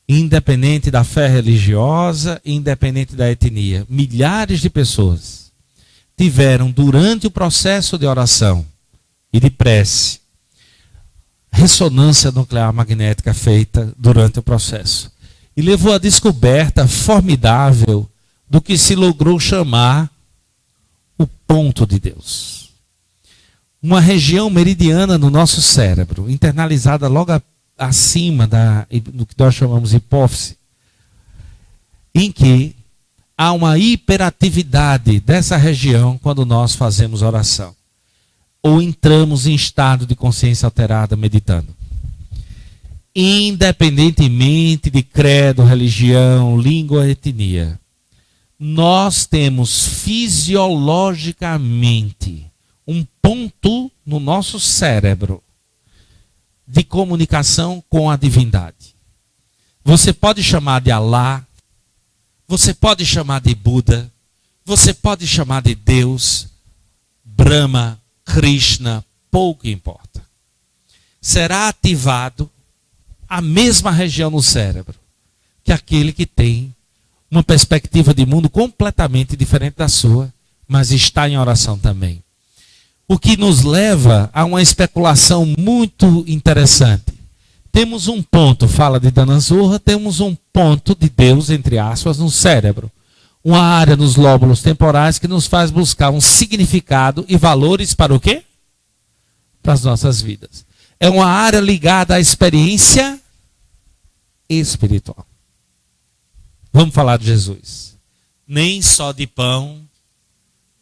Independente da fé religiosa, independente da etnia. Milhares de pessoas tiveram durante o processo de oração e de prece ressonância nuclear magnética feita durante o processo. E levou à descoberta formidável do que se logrou chamar o ponto de Deus. Uma região meridiana no nosso cérebro, internalizada logo acima do que nós chamamos hipófise, em que há uma hiperatividade dessa região quando nós fazemos oração. Ou entramos em estado de consciência alterada meditando. Independentemente de credo, religião, língua, etnia, nós temos fisiologicamente um ponto no nosso cérebro de comunicação com a divindade. Você pode chamar de Alá, você pode chamar de Buda, você pode chamar de Deus, Brahma, Krishna, pouco importa. Será ativado a mesma região no cérebro que aquele que tem uma perspectiva de mundo completamente diferente da sua, mas está em oração também. O que nos leva a uma especulação muito interessante. Temos um ponto, fala de Dhananjaya, temos um ponto de Deus, entre aspas, no cérebro. Uma área nos lóbulos temporais que nos faz buscar um significado e valores para o quê? Para as nossas vidas. É uma área ligada à experiência espiritual. Vamos falar de Jesus. Nem só de pão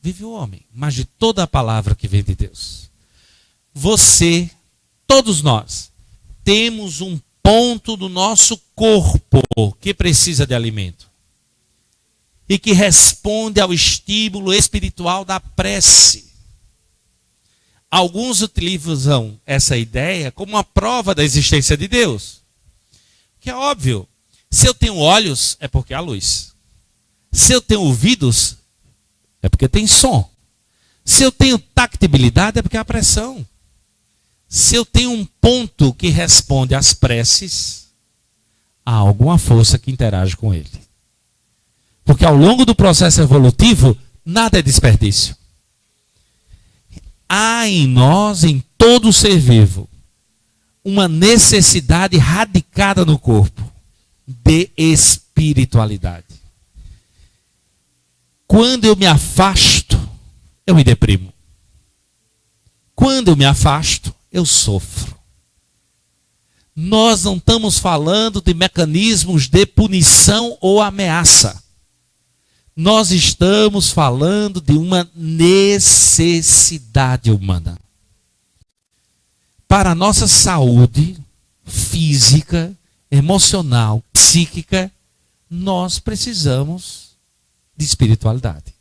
vive o homem, mas de toda a palavra que vem de Deus. Você, todos nós, temos um ponto do nosso corpo que precisa de alimento. E que responde ao estímulo espiritual da prece. Alguns utilizam essa ideia como uma prova da existência de Deus. Que é óbvio, se eu tenho olhos, é porque há luz. Se eu tenho ouvidos, é porque tem som. Se eu tenho tactibilidade, é porque há pressão. Se eu tenho um ponto que responde às preces, há alguma força que interage com ele. Porque ao longo do processo evolutivo, nada é desperdício. Há em nós, em todo ser vivo, uma necessidade radicada no corpo de espiritualidade. Quando eu me afasto, eu me deprimo. Quando eu me afasto, eu sofro. Nós não estamos falando de mecanismos de punição ou ameaça. Nós estamos falando de uma necessidade humana. Para a nossa saúde física, emocional, psíquica, nós precisamos de espiritualidade.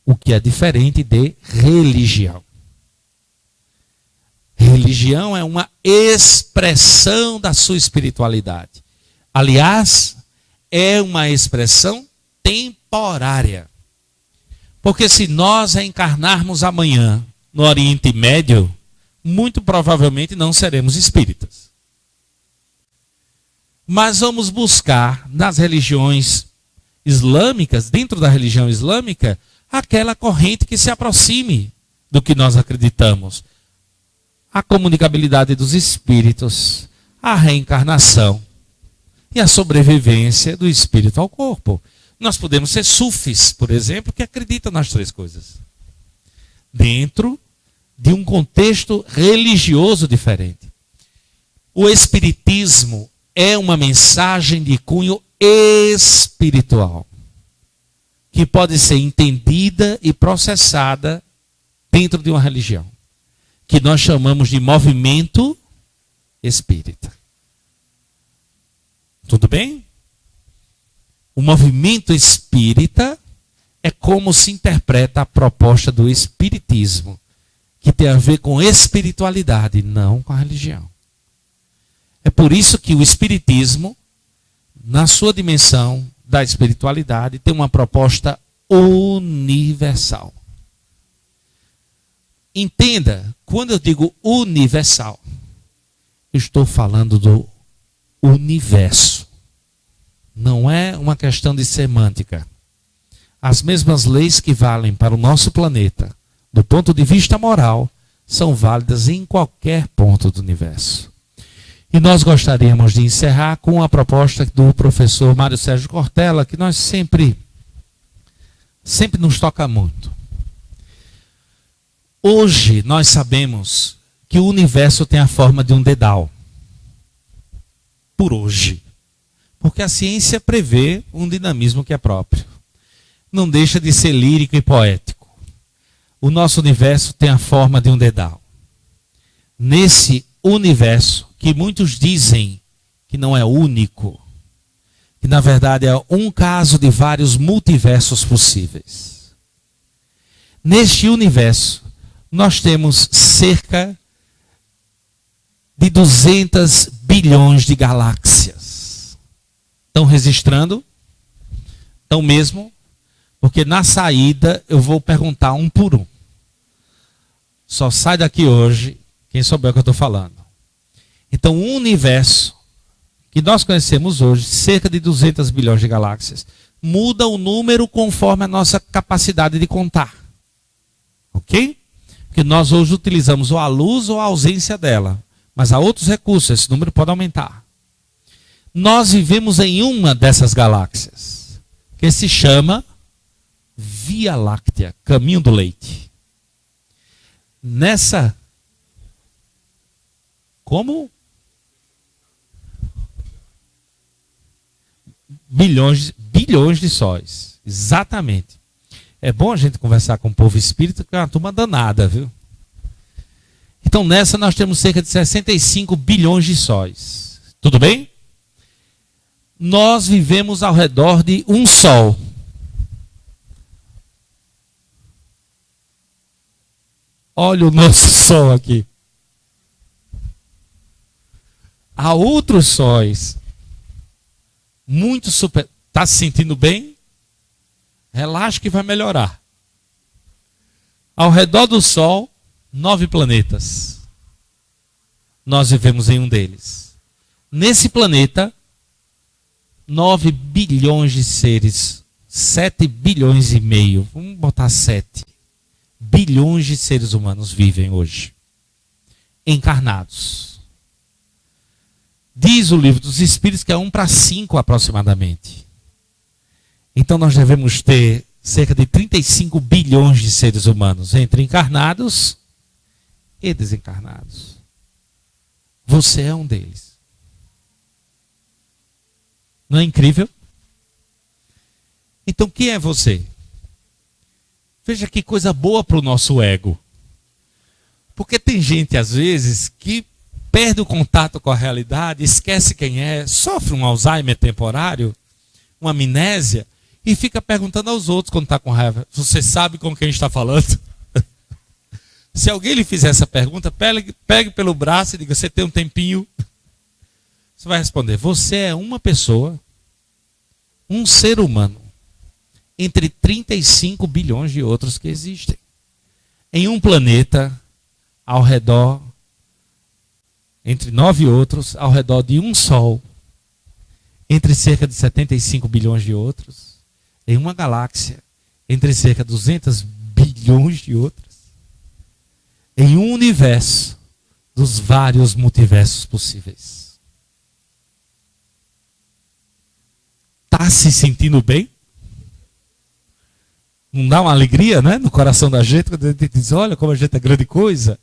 O que é diferente de religião. Religião é uma expressão da sua espiritualidade. Aliás, é uma expressão temporária. Porque se nós reencarnarmos amanhã no Oriente Médio, muito provavelmente não seremos espíritas. Mas vamos buscar nas religiões islâmicas, dentro da religião islâmica, aquela corrente que se aproxime do que nós acreditamos. A comunicabilidade dos espíritos, a reencarnação e a sobrevivência do espírito ao corpo. Nós podemos ser sufis, por exemplo, que acreditam nas três coisas. Dentro de um contexto religioso diferente. O espiritismo é uma mensagem de cunho espiritual, que pode ser entendida e processada dentro de uma religião, que nós chamamos de movimento espírita. Tudo bem? O movimento espírita é como se interpreta a proposta do espiritismo, que tem a ver com espiritualidade, não com a religião. É por isso que o espiritismo, na sua dimensão da espiritualidade, tem uma proposta universal. Entenda, quando eu digo universal, eu estou falando do universo. Não é uma questão de semântica. as mesmas leis que valem para o nosso planeta, do ponto de vista moral, são válidas em qualquer ponto do universo. E nós gostaríamos de encerrar com a proposta do professor Mário Sérgio Cortella, que nós sempre nos toca muito. Hoje nós sabemos que o universo tem a forma de um dedal. Por hoje. Porque a ciência prevê um dinamismo que é próprio. Não deixa de ser lírico e poético. O nosso universo tem a forma de um dedal. Nesse universo, que muitos dizem que não é único, que na verdade é um caso de vários multiversos possíveis. Neste universo, nós temos cerca de 200 bilhões de galáxias. Estão registrando? Estão mesmo? Porque na saída eu vou perguntar um por um. Só sai daqui hoje quem souber o que eu estou falando. Então, o universo que nós conhecemos hoje, cerca de 200 bilhões de galáxias, muda o número conforme a nossa capacidade de contar. Ok? Porque nós hoje utilizamos ou a luz ou a ausência dela. Mas há outros recursos, esse número pode aumentar. Nós vivemos em uma dessas galáxias, que se chama Via Láctea, caminho do leite. Nessa... Como? Bilhões de sóis. Exatamente. É bom a gente conversar com o povo espírita, que é uma turma danada, viu? Então nessa nós temos cerca de 65 bilhões de sóis. Tudo bem? Nós vivemos ao redor de um sol. Olha o nosso sol aqui. Há outros sóis muito super... Está se sentindo bem? Relaxa que vai melhorar. Ao redor do Sol, 9 planetas. Nós vivemos em um deles. Nesse planeta, 9 bilhões de seres. 7 bilhões e meio. Vamos botar 7. Bilhões de seres humanos vivem hoje. Encarnados. Diz o livro dos Espíritos que é 1 para 5 aproximadamente. Então nós devemos ter cerca de 35 bilhões de seres humanos entre encarnados e desencarnados. Você é um deles. Não é incrível? Então quem é você? Veja que coisa boa para o nosso ego. Porque tem gente às vezes que perde o contato com a realidade, esquece quem é, sofre um Alzheimer temporário, uma amnésia, e fica perguntando aos outros quando está com raiva. Você sabe com quem está falando? Se alguém lhe fizer essa pergunta, pegue pelo braço e diga, você tem um tempinho? Você vai responder, você é uma pessoa, um ser humano, entre 35 bilhões de outros que existem. Em um planeta, ao redor entre 9 outros, ao redor de um Sol, entre cerca de 75 bilhões de outros, em uma galáxia, entre cerca de 200 bilhões de outros, em um universo dos vários multiversos possíveis. Está se sentindo bem? Não dá uma alegria, né, no coração da gente, quando a gente diz, olha como a gente é grande coisa?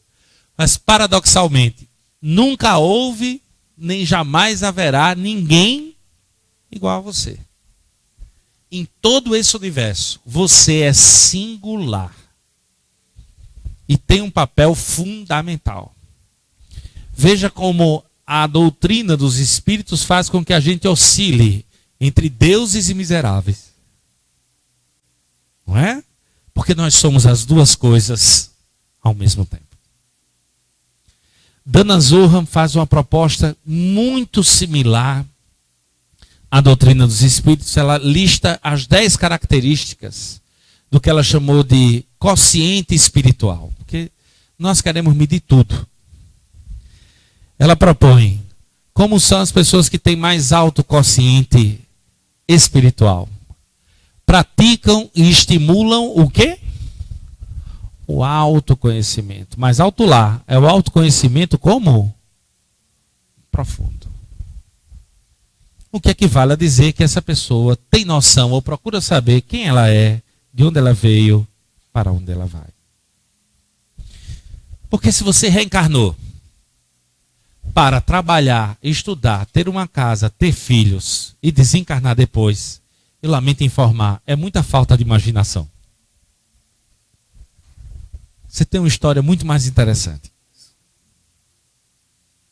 Mas paradoxalmente, nunca houve, nem jamais haverá ninguém igual a você. Em todo esse universo, você é singular. E tem um papel fundamental. Veja como a doutrina dos espíritos faz com que a gente oscile entre deuses e miseráveis. Não é? Porque nós somos as duas coisas ao mesmo tempo. Dana Zohar faz uma proposta muito similar à doutrina dos espíritos. Ela lista as 10 características do que ela chamou de quociente espiritual. Porque nós queremos medir tudo. Ela propõe como são as pessoas que têm mais alto quociente espiritual. praticam e estimulam o quê? O autoconhecimento. Mas alto lá, é o autoconhecimento como? Profundo. O que equivale a dizer que essa pessoa tem noção ou procura saber quem ela é, de onde ela veio, para onde ela vai. Porque se você reencarnou para trabalhar, estudar, ter uma casa, ter filhos e desencarnar depois, eu lamento informar, é muita falta de imaginação. Você tem uma história muito mais interessante.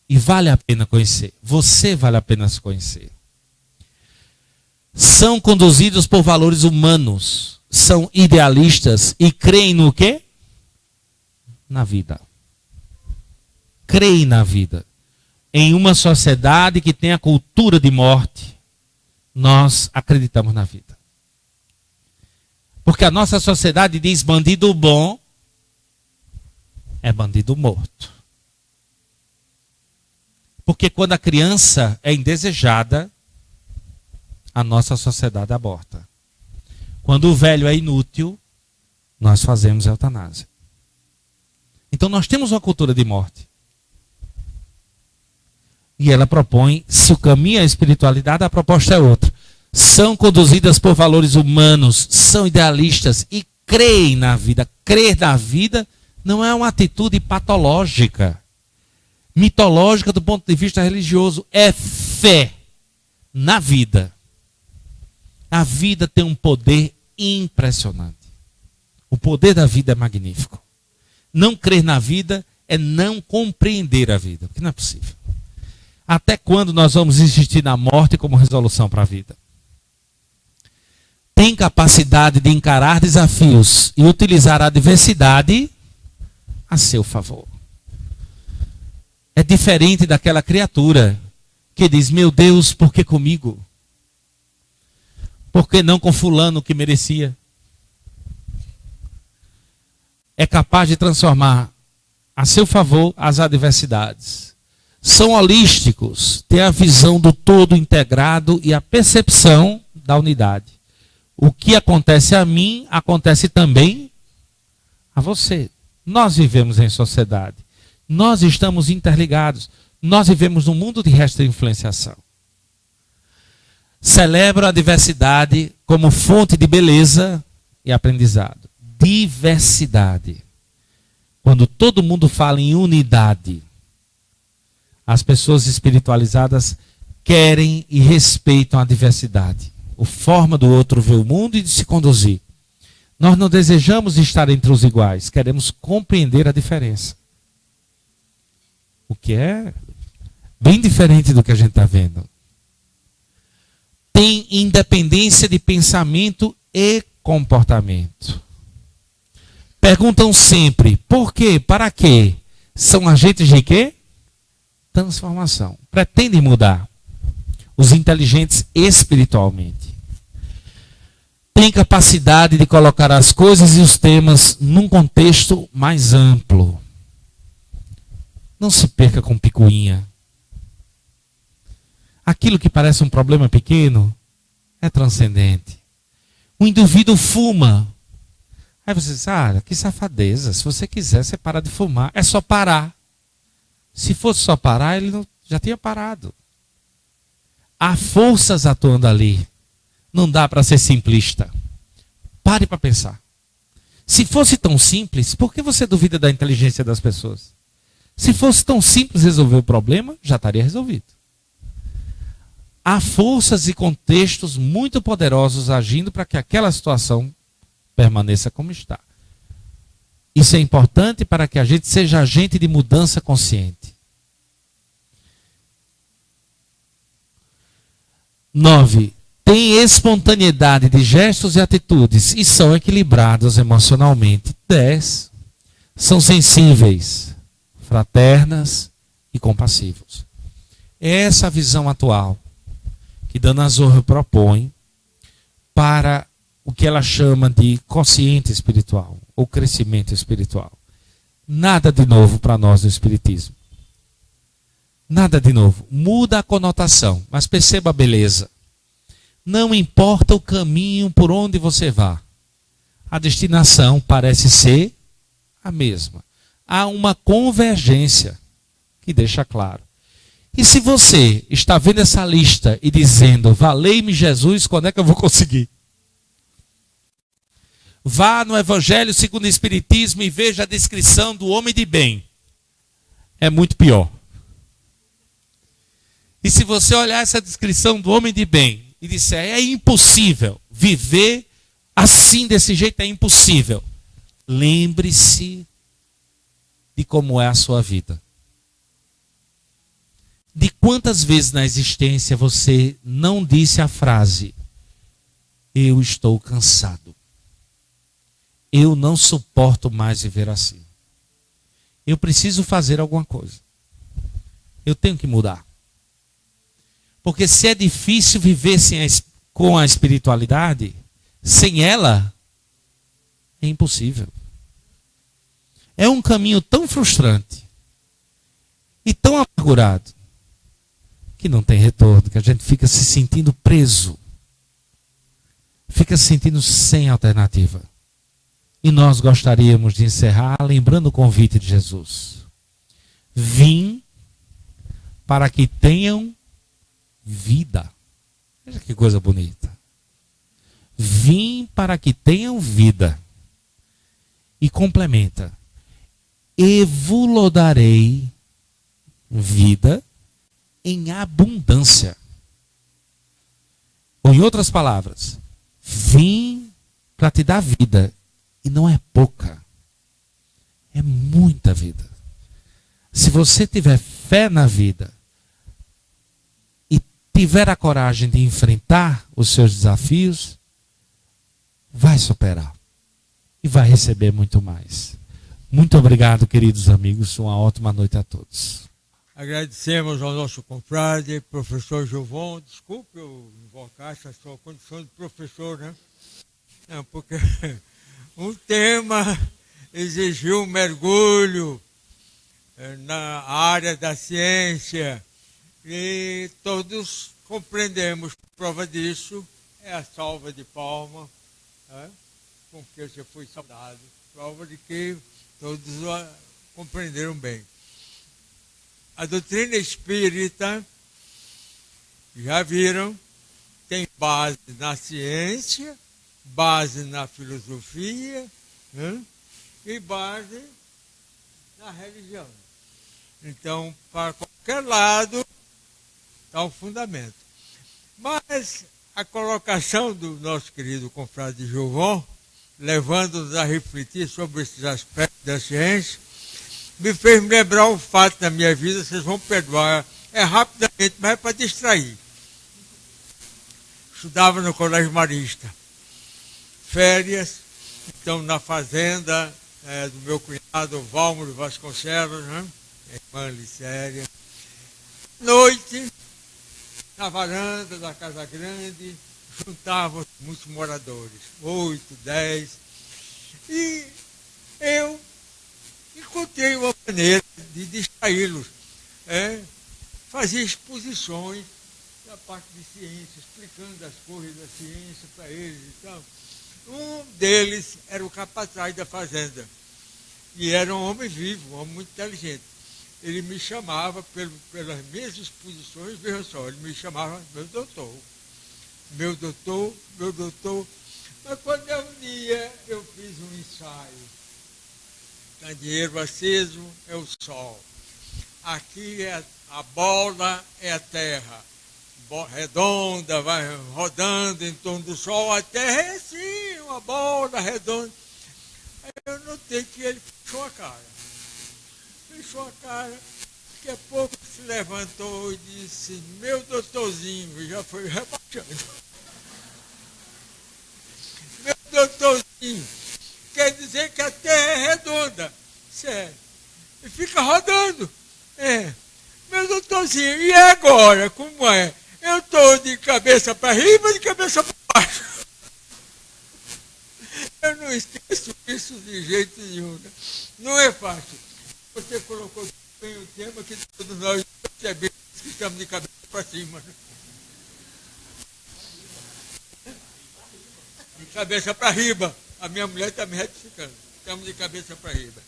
E vale a pena conhecer. Você vale a pena se conhecer. São conduzidos por valores humanos. São idealistas e creem no quê? Na vida. Creem na vida. Em uma sociedade que tem a cultura de morte, nós acreditamos na vida. Porque a nossa sociedade diz bandido bom é bandido morto. Porque quando a criança é indesejada, a nossa sociedade aborta. Quando o velho é inútil, nós fazemos eutanásia. Então nós temos uma cultura de morte. E ela propõe, se o caminho é a espiritualidade, a proposta é outra. São conduzidas por valores humanos, são idealistas e creem na vida. Crer na vida não é uma atitude patológica, mitológica do ponto de vista religioso. É fé na vida. A vida tem um poder impressionante. O poder da vida é magnífico. Não crer na vida é não compreender a vida, porque não é possível. Até quando nós vamos insistir na morte como resolução para a vida? Tem capacidade de encarar desafios e utilizar a adversidade a seu favor. É diferente daquela criatura que diz, meu Deus, por que comigo? Por que não com fulano que merecia? É capaz de transformar a seu favor as adversidades. São holísticos, têm a visão do todo integrado e a percepção da unidade. O que acontece a mim, acontece também a você. Nós vivemos em sociedade. Nós estamos interligados. Nós vivemos num mundo de resta-influenciação. Celebro a diversidade como fonte de beleza e aprendizado. Diversidade. Quando todo mundo fala em unidade, as pessoas espiritualizadas querem e respeitam a diversidade. A forma do outro ver o mundo e de se conduzir. Nós não desejamos estar entre os iguais, queremos compreender a diferença. O que é bem diferente do que a gente está vendo. Tem independência de pensamento e comportamento. Perguntam sempre, por quê? Para quê? São agentes de quê? Transformação. Pretendem mudar. Os inteligentes espiritualmente. Têm capacidade de colocar as coisas e os temas num contexto mais amplo. Não se perca com picuinha. Aquilo que parece um problema pequeno é transcendente. O indivíduo fuma. Aí você diz, que safadeza. Se você quiser, você para de fumar. É só parar. Se fosse só parar, ele já tinha parado. Há forças atuando ali. Não dá para ser simplista. Pare para pensar. Se fosse tão simples, por que você duvida da inteligência das pessoas? Se fosse tão simples resolver o problema, já estaria resolvido. Há forças e contextos muito poderosos agindo para que aquela situação permaneça como está. Isso é importante para que a gente seja agente de mudança consciente. 9. Tem espontaneidade de gestos e atitudes e são equilibrados emocionalmente. 10. São sensíveis, fraternas e compassivos. É essa a visão atual que Dana Zohar propõe para o que ela chama de consciente espiritual ou crescimento espiritual. Nada de novo para nós no espiritismo. Nada de novo. Muda a conotação, mas perceba a beleza. Não importa o caminho por onde você vá, a destinação parece ser a mesma. Há uma convergência que deixa claro. E se você está vendo essa lista e dizendo, valei-me Jesus, quando é que eu vou conseguir? Vá no Evangelho segundo o Espiritismo e veja a descrição do homem de bem. É muito pior. E se você olhar essa descrição do homem de bem e disser, é impossível viver assim, desse jeito, é impossível. Lembre-se de como é a sua vida. De quantas vezes na existência você não disse a frase, eu estou cansado. Eu não suporto mais viver assim. Eu preciso fazer alguma coisa. Eu tenho que mudar. Porque se é difícil viver com a espiritualidade, sem ela, é impossível. É um caminho tão frustrante e tão amargurado que não tem retorno, que a gente fica se sentindo preso, fica se sentindo sem alternativa. E nós gostaríamos de encerrar lembrando o convite de Jesus. Vim para que tenham vida. Veja que coisa bonita. Vim para que tenham vida. E complementa. E vos darei vida em abundância. Ou em outras palavras, vim para te dar vida. E não é pouca. É muita vida. Se você tiver fé na vida e tiver a coragem de enfrentar os seus desafios, vai superar. E vai receber muito mais. Muito obrigado, queridos amigos. Uma ótima noite a todos. Agradecemos ao nosso confrade, professor Gilvon. Desculpe eu invocar essa sua condição de professor, né? Não, porque um tema exigiu um mergulho na área da ciência e todos compreendemos. Prova disso é a salva de palma, né, com que você foi saudado. Prova de que todos compreenderam bem. A doutrina espírita, já viram, tem base na ciência, base na filosofia, né? E base na religião. Então, para qualquer lado, está o fundamento. Mas a colocação do nosso querido confrade Gilvon, levando-nos a refletir sobre esses aspectos da ciência, me fez me lembrar um fato na minha vida, vocês vão perdoar, é rapidamente, mas é para distrair. Estudava no Colégio Marista. Férias, então na fazenda do meu cunhado Valmir Vasconcelos, né? Irmã Licéria. Noite, na varanda da Casa Grande, juntavam muitos moradores, 8, 10, e eu encontrei uma maneira de distraí-los. Fazia exposições da parte de ciência, explicando as coisas da ciência para eles e tal. Um deles era o capataz da fazenda. E era um homem vivo, um homem muito inteligente. Ele me chamava, pelas minhas exposições, veja só, ele me chamava meu doutor. Meu doutor, meu doutor. Mas quando um dia eu fiz um ensaio, candeeiro aceso é o sol. Aqui a bola é a terra. Redonda, vai rodando em torno do sol, a terra é assim, uma bola redonda. Aí eu notei que ele fechou a cara. Fechou a cara, daqui a pouco se levantou e disse, meu doutorzinho, e já foi rebaixando. Meu doutorzinho, quer dizer que a terra é redonda. Sério. E fica rodando. Meu doutorzinho, e agora, como é? Eu estou de cabeça para riba e de cabeça para baixo. Eu não esqueço isso de jeito nenhum. Né? Não é fácil. Você colocou bem o tema que todos nós percebemos que estamos de cabeça para cima. Né? De cabeça para riba. A minha mulher está me retificando. Estamos de cabeça para riba.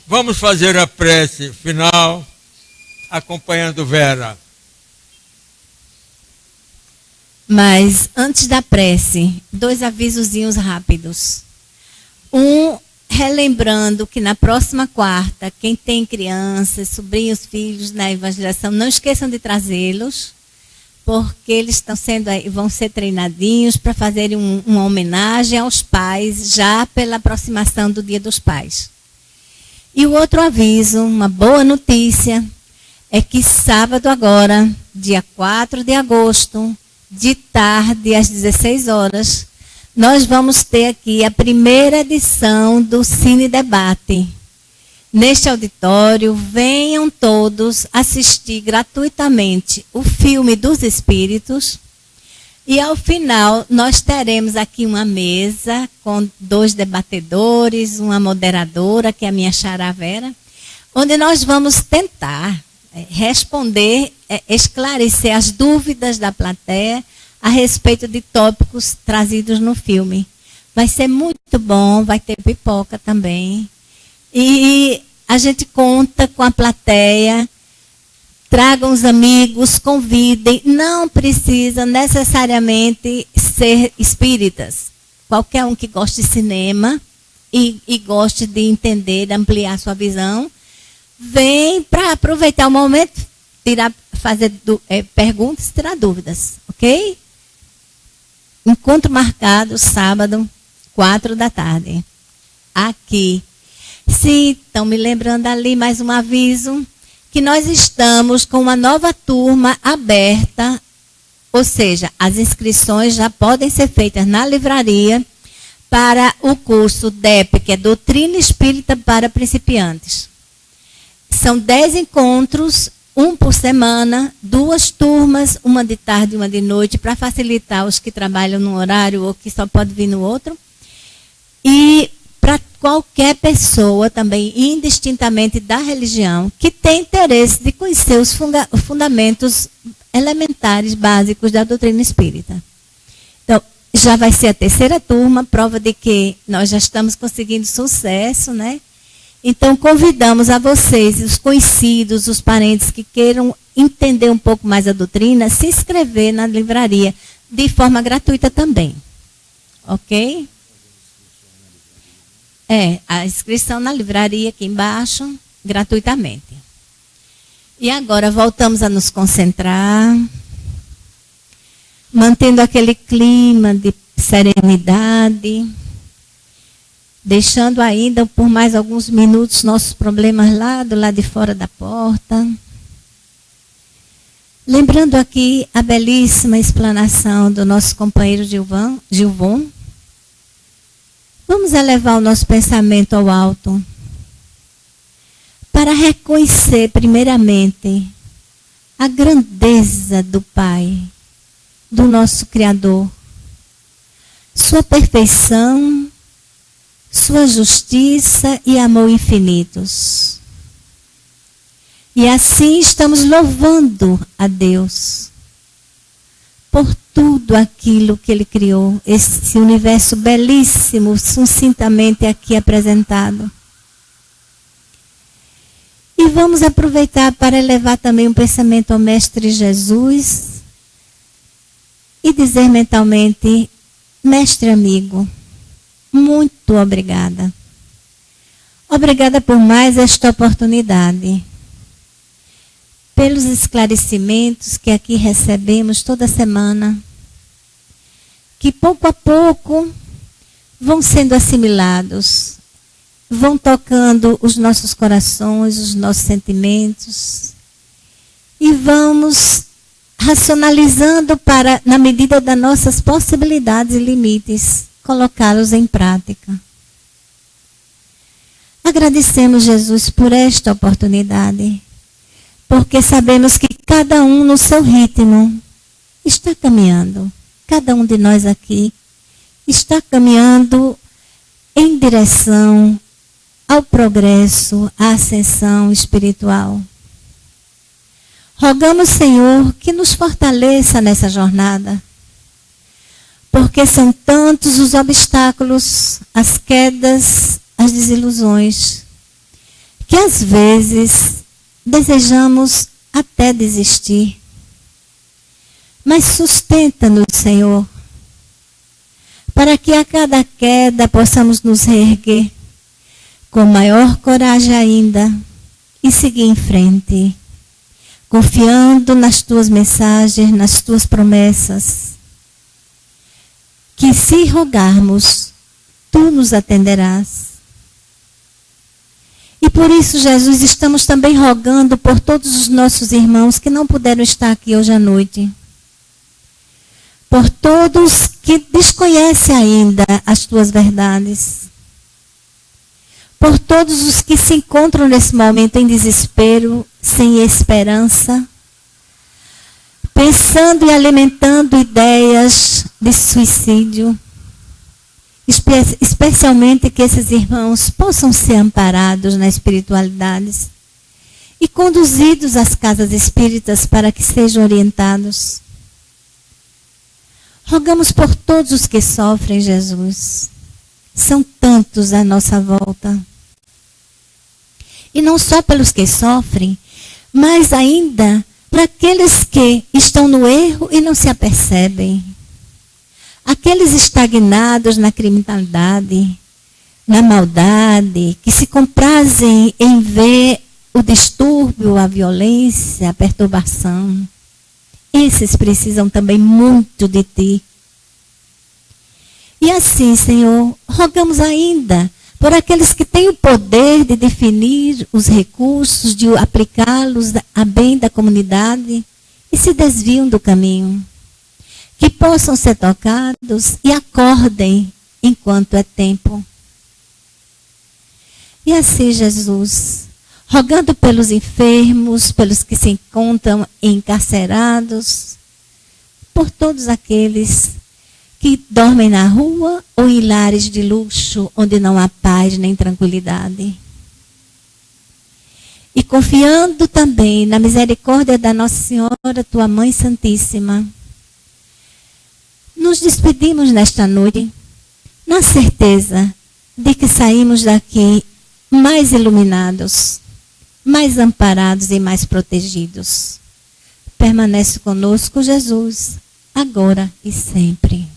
Vamos fazer a prece final, acompanhando Vera. Mas, antes da prece, 2 avisozinhos rápidos. Relembrando que na próxima quarta, quem tem crianças, sobrinhos, filhos na evangelização, não esqueçam de trazê-los, porque eles vão ser treinadinhos para fazerem uma homenagem aos pais, já pela aproximação do Dia dos Pais. E o outro aviso, uma boa notícia, é que sábado agora, dia 4 de agosto, de tarde, às 16 horas, nós vamos ter aqui a primeira edição do Cine Debate. Neste auditório, venham todos assistir gratuitamente o filme dos Espíritos. E ao final, nós teremos aqui uma mesa com 2 debatedores, uma moderadora, que é a minha xará Vera, onde nós vamos tentar responder, esclarecer as dúvidas da plateia a respeito de tópicos trazidos no filme. Vai ser muito bom, vai ter pipoca também. E a gente conta com a plateia, tragam os amigos, convidem. Não precisa necessariamente ser espíritas. Qualquer um que goste de cinema e goste de entender, de ampliar sua visão, vem para aproveitar o momento, fazer perguntas e tirar dúvidas, ok? Encontro marcado sábado, 4 da tarde. Aqui. Sim, estão me lembrando ali mais um aviso, que nós estamos com uma nova turma aberta, ou seja, as inscrições já podem ser feitas na livraria para o curso DEP, que é Doutrina Espírita para Principiantes. São 10 encontros, 1 por semana, 2 turmas, uma de tarde e uma de noite, para facilitar os que trabalham num horário ou que só pode vir no outro. E para qualquer pessoa também, indistintamente da religião, que tem interesse de conhecer os fundamentos elementares, básicos da doutrina espírita. Então, já vai ser a 3ª turma, prova de que nós já estamos conseguindo sucesso, né? Então, convidamos a vocês, os conhecidos, os parentes que queiram entender um pouco mais a doutrina, se inscrever na livraria, de forma gratuita também. Ok? A inscrição na livraria aqui embaixo, gratuitamente. E agora voltamos a nos concentrar, mantendo aquele clima de serenidade, deixando ainda por mais alguns minutos nossos problemas lá do lado de fora da porta. Lembrando aqui a belíssima explanação do nosso companheiro Gilvon. Vamos elevar o nosso pensamento ao alto para reconhecer primeiramente a grandeza do Pai, do nosso Criador, sua perfeição, sua justiça e amor infinitos. E assim estamos louvando a Deus por tudo aquilo que Ele criou, esse universo belíssimo, sucintamente aqui apresentado. E vamos aproveitar para elevar também um pensamento ao Mestre Jesus e dizer mentalmente: Mestre amigo, muito obrigada. Obrigada por mais esta oportunidade, pelos esclarecimentos que aqui recebemos toda semana, que pouco a pouco vão sendo assimilados, vão tocando os nossos corações, os nossos sentimentos, e vamos racionalizando para, na medida das nossas possibilidades e limites, colocá-los em prática. Agradecemos, Jesus, por esta oportunidade, porque sabemos que cada um no seu ritmo está caminhando. Cada um de nós aqui está caminhando em direção ao progresso, à ascensão espiritual. Rogamos, Senhor, que nos fortaleça nessa jornada, Porque são tantos os obstáculos, as quedas, as desilusões, que às vezes desejamos até desistir. Mas sustenta-nos, Senhor, para que a cada queda possamos nos reerguer com maior coragem ainda e seguir em frente, confiando nas tuas mensagens, nas tuas promessas, que se rogarmos, tu nos atenderás. E por isso, Jesus, estamos também rogando por todos os nossos irmãos que não puderam estar aqui hoje à noite. Por todos que desconhecem ainda as tuas verdades. Por todos os que se encontram nesse momento em desespero, sem esperança, pensando e alimentando ideias de suicídio. Especialmente que esses irmãos possam ser amparados na espiritualidade e conduzidos às casas espíritas para que sejam orientados. Rogamos por todos os que sofrem, Jesus. São tantos à nossa volta. E não só pelos que sofrem, mas ainda para aqueles que estão no erro e não se apercebem. Aqueles estagnados na criminalidade, na maldade, que se comprazem em ver o distúrbio, a violência, a perturbação. Esses precisam também muito de ti. E assim, Senhor, rogamos ainda por aqueles que têm o poder de definir os recursos, de aplicá-los a bem da comunidade e se desviam do caminho. Que possam ser tocados e acordem enquanto é tempo. E assim, Jesus, rogando pelos enfermos, pelos que se encontram encarcerados, por todos aqueles que dormem na rua ou em lares de luxo, onde não há paz nem tranquilidade. E confiando também na misericórdia da Nossa Senhora, tua Mãe Santíssima, nos despedimos nesta noite, na certeza de que saímos daqui mais iluminados, mais amparados e mais protegidos. Permanece conosco, Jesus, agora e sempre.